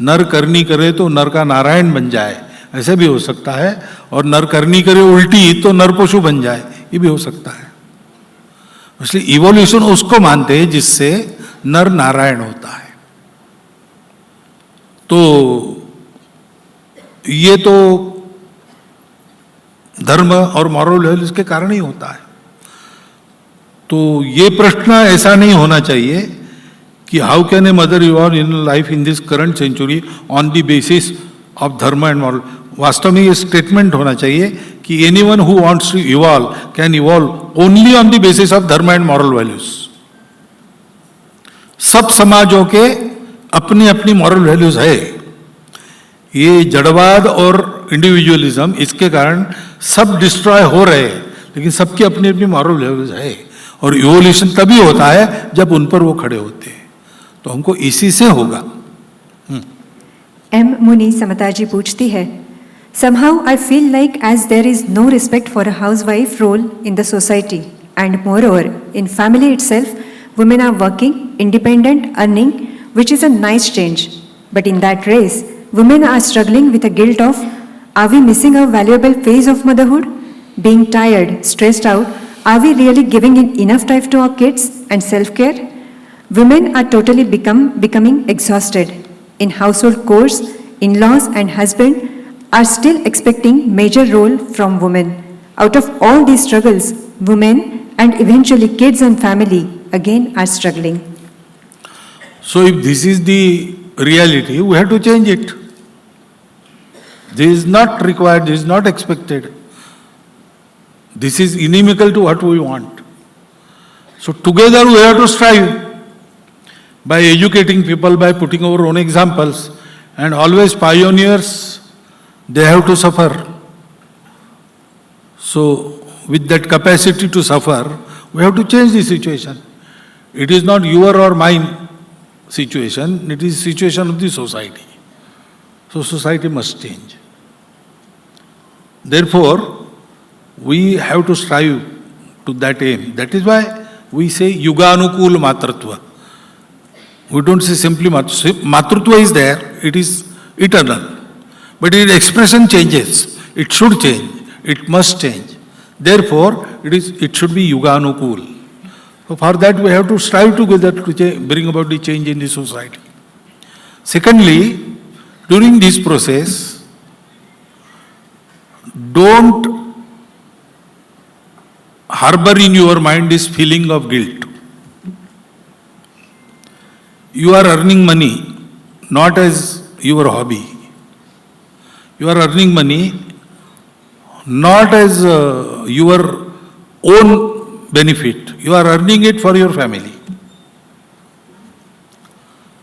नर करनी करे तो नर का नारायण बन जाए, ऐसे भी हो सकता है, और नर करनी करे उल्टी तो नर पशु बन जाए, ये भी हो सकता है। इसलिए इवोल्यूशन उसको मानते हैं जिससे नर नारायण होता है। तो ये तो धर्म और मॉरल वैल्यूज के कारण ही होता है। तो ये प्रश्न ऐसा नहीं होना चाहिए कि how can a mother evolve in life in this current century on the basis of dharma and moral. वास्तव में ये स्टेटमेंट होना चाहिए कि anyone who wants to evolve can evolve only on the basis of dharma and moral values. सब समाजों के अपनी अपनी मॉरल वैल्यूज है। ये जड़वाद और इंडिविजुअलिज्म, इसके कारण सब डिस्ट्रॉय हो रहे हैं, लेकिन सबकी अपनी अपनी मॉरल वैल्यूज है। और इवोल्यूशन तभी होता है जब उन पर वो खड़े होते हैं, तो हमको इसी से होगा। एम मुनि समता जी पूछती है, somehow I feel like as there is no respect for a housewife role in the society, and moreover in family itself women are working, independent, earning, which is a nice change, but in that race women are struggling with a guilt of, are we missing a valuable phase of motherhood? Being tired, stressed out, are we really giving in enough time to our kids and self-care? Women are totally becoming exhausted. In household chores, in-laws and husband are still expecting major role from women. Out of all these struggles, women and eventually kids and family again are struggling. So if this is the reality, we have to change it. This is not required, this is not expected. This is inimical to what we want. So together we have to strive by educating people, by putting our own examples, and always pioneers, they have to suffer. So with that capacity to suffer, we have to change the situation. It is not your or mine situation, it is situation of the society. So society must change. Therefore, we have to strive to that aim. That is why we say yuganukul matratva. We don't say simply matratva. Matratva is there, it is eternal. But its expression changes. It should change. It must change. Therefore, it should be yuganukul. So for that we have to strive together to bring about the change in the society. Secondly, during this process, don't harbor in your mind this feeling of guilt. You are earning money not as your hobby. You are earning money not as your own benefit. You are earning it for your family.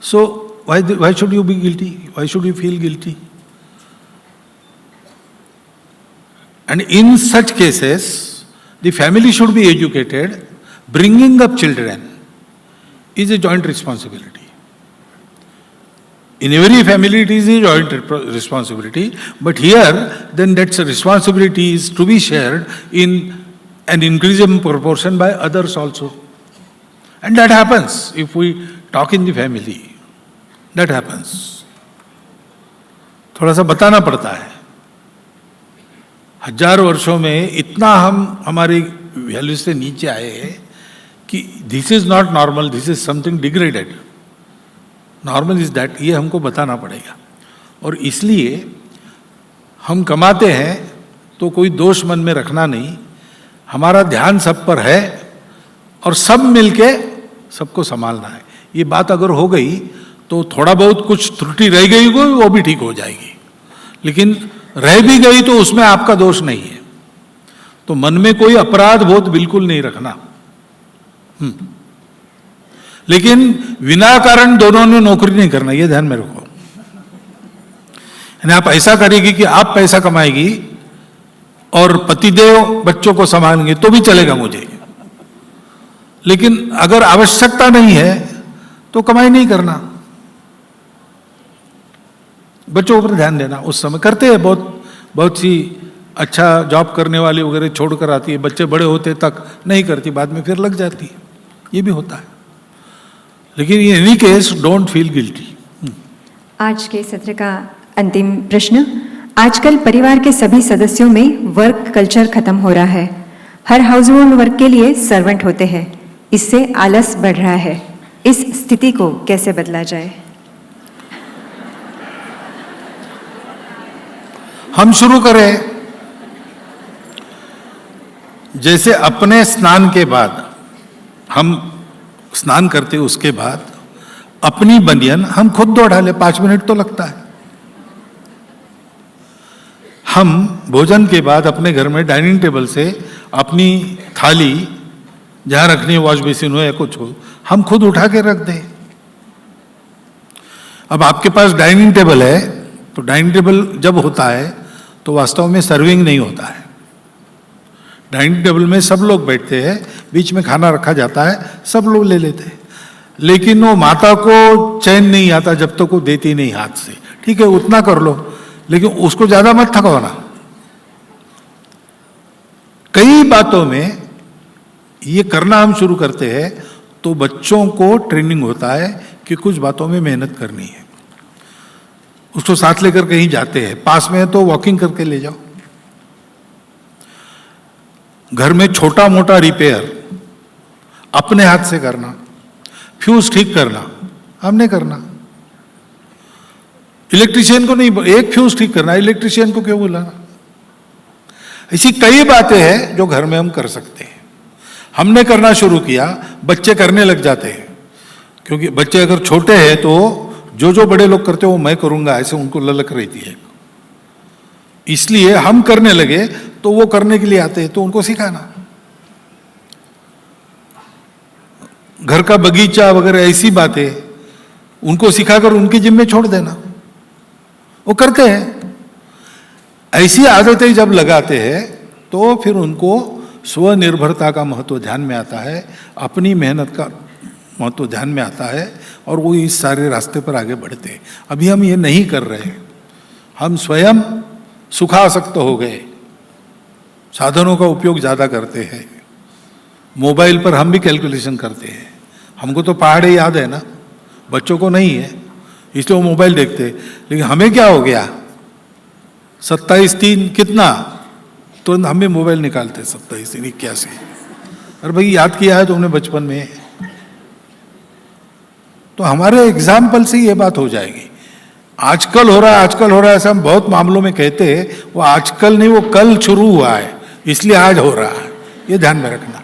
So why should you be guilty? Why should you feel guilty? And in such cases, the family should be educated. Bringing up children is a joint responsibility. In every family it is a joint responsibility, but here then that responsibility is to be shared in an increasing proportion by others also. And that happens if we talk in the family. That happens. थोड़ा सा बताना पड़ता है। हजार वर्षों में इतना हम हमारी वैल्यू से नीचे आए कि this is not normal, this is something degraded, normal is that, ये हमको बताना पड़ेगा। और इसलिए हम कमाते हैं तो कोई दोष मन में रखना नहीं, हमारा ध्यान सब पर है और सब मिलके सबको संभालना है। ये बात अगर हो गई तो थोड़ा बहुत कुछ त्रुटि रह गई होगी वो भी ठीक हो जाएगी, लेकिन रह भी गई तो उसमें आपका दोष नहीं है। तो मन में कोई अपराध बोध बिल्कुल नहीं रखना। लेकिन विना कारण दोनों ने नौकरी नहीं करना, ये ध्यान में रखो। यानी आप ऐसा करेगी कि आप पैसा कमाएगी और पतिदेव बच्चों को संभालेंगे तो भी चलेगा मुझे, लेकिन अगर आवश्यकता नहीं है तो कमाई नहीं करना, बच्चों पर ध्यान देना। उस समय करते हैं बहुत सी अच्छा जॉब करने वाली वगैरह छोड़कर आती है, बच्चे बड़े होते तक नहीं करती, बाद में फिर लग जाती है, ये भी होता है। लेकिन in any case don't feel guilty. आज के सत्र का अंतिम प्रश्न, आजकल परिवार के सभी सदस्यों में वर्क कल्चर खत्म हो रहा है। हर हाउसहोल्ड वर्क के लिए सर्वेंट होते हैं, इससे आलस बढ़ रहा है। इस स्थिति को कैसे बदला जाए? हम शुरू करें, जैसे अपने स्नान के बाद हम स्नान करते, उसके बाद अपनी बनियान हम खुद दो ढाले, 5 मिनट तो लगता है। हम भोजन के बाद अपने घर में डाइनिंग टेबल से अपनी थाली जहां रखनी है, वॉश बेसिन हो या कुछ हो, हम खुद उठा के रख दें। अब आपके पास डाइनिंग टेबल है तो डाइनिंग टेबल जब होता है तो वास्तव में सर्विंग नहीं होता है। डाइनिंग टेबल में सब लोग बैठते हैं, बीच में खाना रखा जाता है, सब लोग ले लेते हैं, लेकिन वो माता को चैन नहीं आता जब तक वो देती नहीं हाथ से। ठीक है, उतना कर लो, लेकिन उसको ज्यादा मत थकाना। कई बातों में ये करना हम शुरू करते हैं तो बच्चों को ट्रेनिंग होता है कि कुछ बातों में मेहनत करनी है। उसको साथ लेकर कहीं जाते हैं, पास में है तो वॉकिंग करके ले जाओ। घर में छोटा मोटा रिपेयर अपने हाथ से करना, फ्यूज ठीक करना हमने करना, इलेक्ट्रिशियन को नहीं, एक फ्यूज ठीक करना इलेक्ट्रिशियन को क्यों बुलाना। ऐसी कई बातें हैं जो घर में हम कर सकते हैं। हमने करना शुरू किया, बच्चे करने लग जाते हैं, क्योंकि बच्चे अगर छोटे हैं तो जो जो बड़े लोग करते हो वो मैं करूंगा, ऐसे उनको ललक रहती है। इसलिए हम करने लगे तो वो करने के लिए आते हैं, तो उनको सिखाना। घर का बगीचा वगैरह ऐसी बातें उनको सिखाकर उनकी जिम्मे छोड़ देना, वो करते हैं। ऐसी आदतें जब लगाते हैं तो फिर उनको स्वनिर्भरता का महत्व ध्यान में आता है, अपनी मेहनत का महत्व ध्यान में आता है, और वो इस सारे रास्ते पर आगे बढ़ते हैं। अभी हम ये नहीं कर रहे, हम स्वयं सुखासक्त हो गए, साधनों का उपयोग ज़्यादा करते हैं, मोबाइल पर हम भी कैलकुलेशन करते हैं। हमको तो पहाड़े याद है ना, बच्चों को नहीं है, इसलिए वो मोबाइल देखते हैं। लेकिन हमें क्या हो गया, 27-3 कितना, तुरंत हम भी मोबाइल निकालते, 27-81। अरे भाई याद किया है तुमने बचपन में, तो हमारे एग्जाम्पल से ये बात हो जाएगी। आजकल हो रहा है, आजकल हो रहा है, ऐसा हम बहुत मामलों में कहते हैं, वो आजकल नहीं, वो कल शुरू हुआ है, इसलिए आज हो रहा है, ये ध्यान में रखना।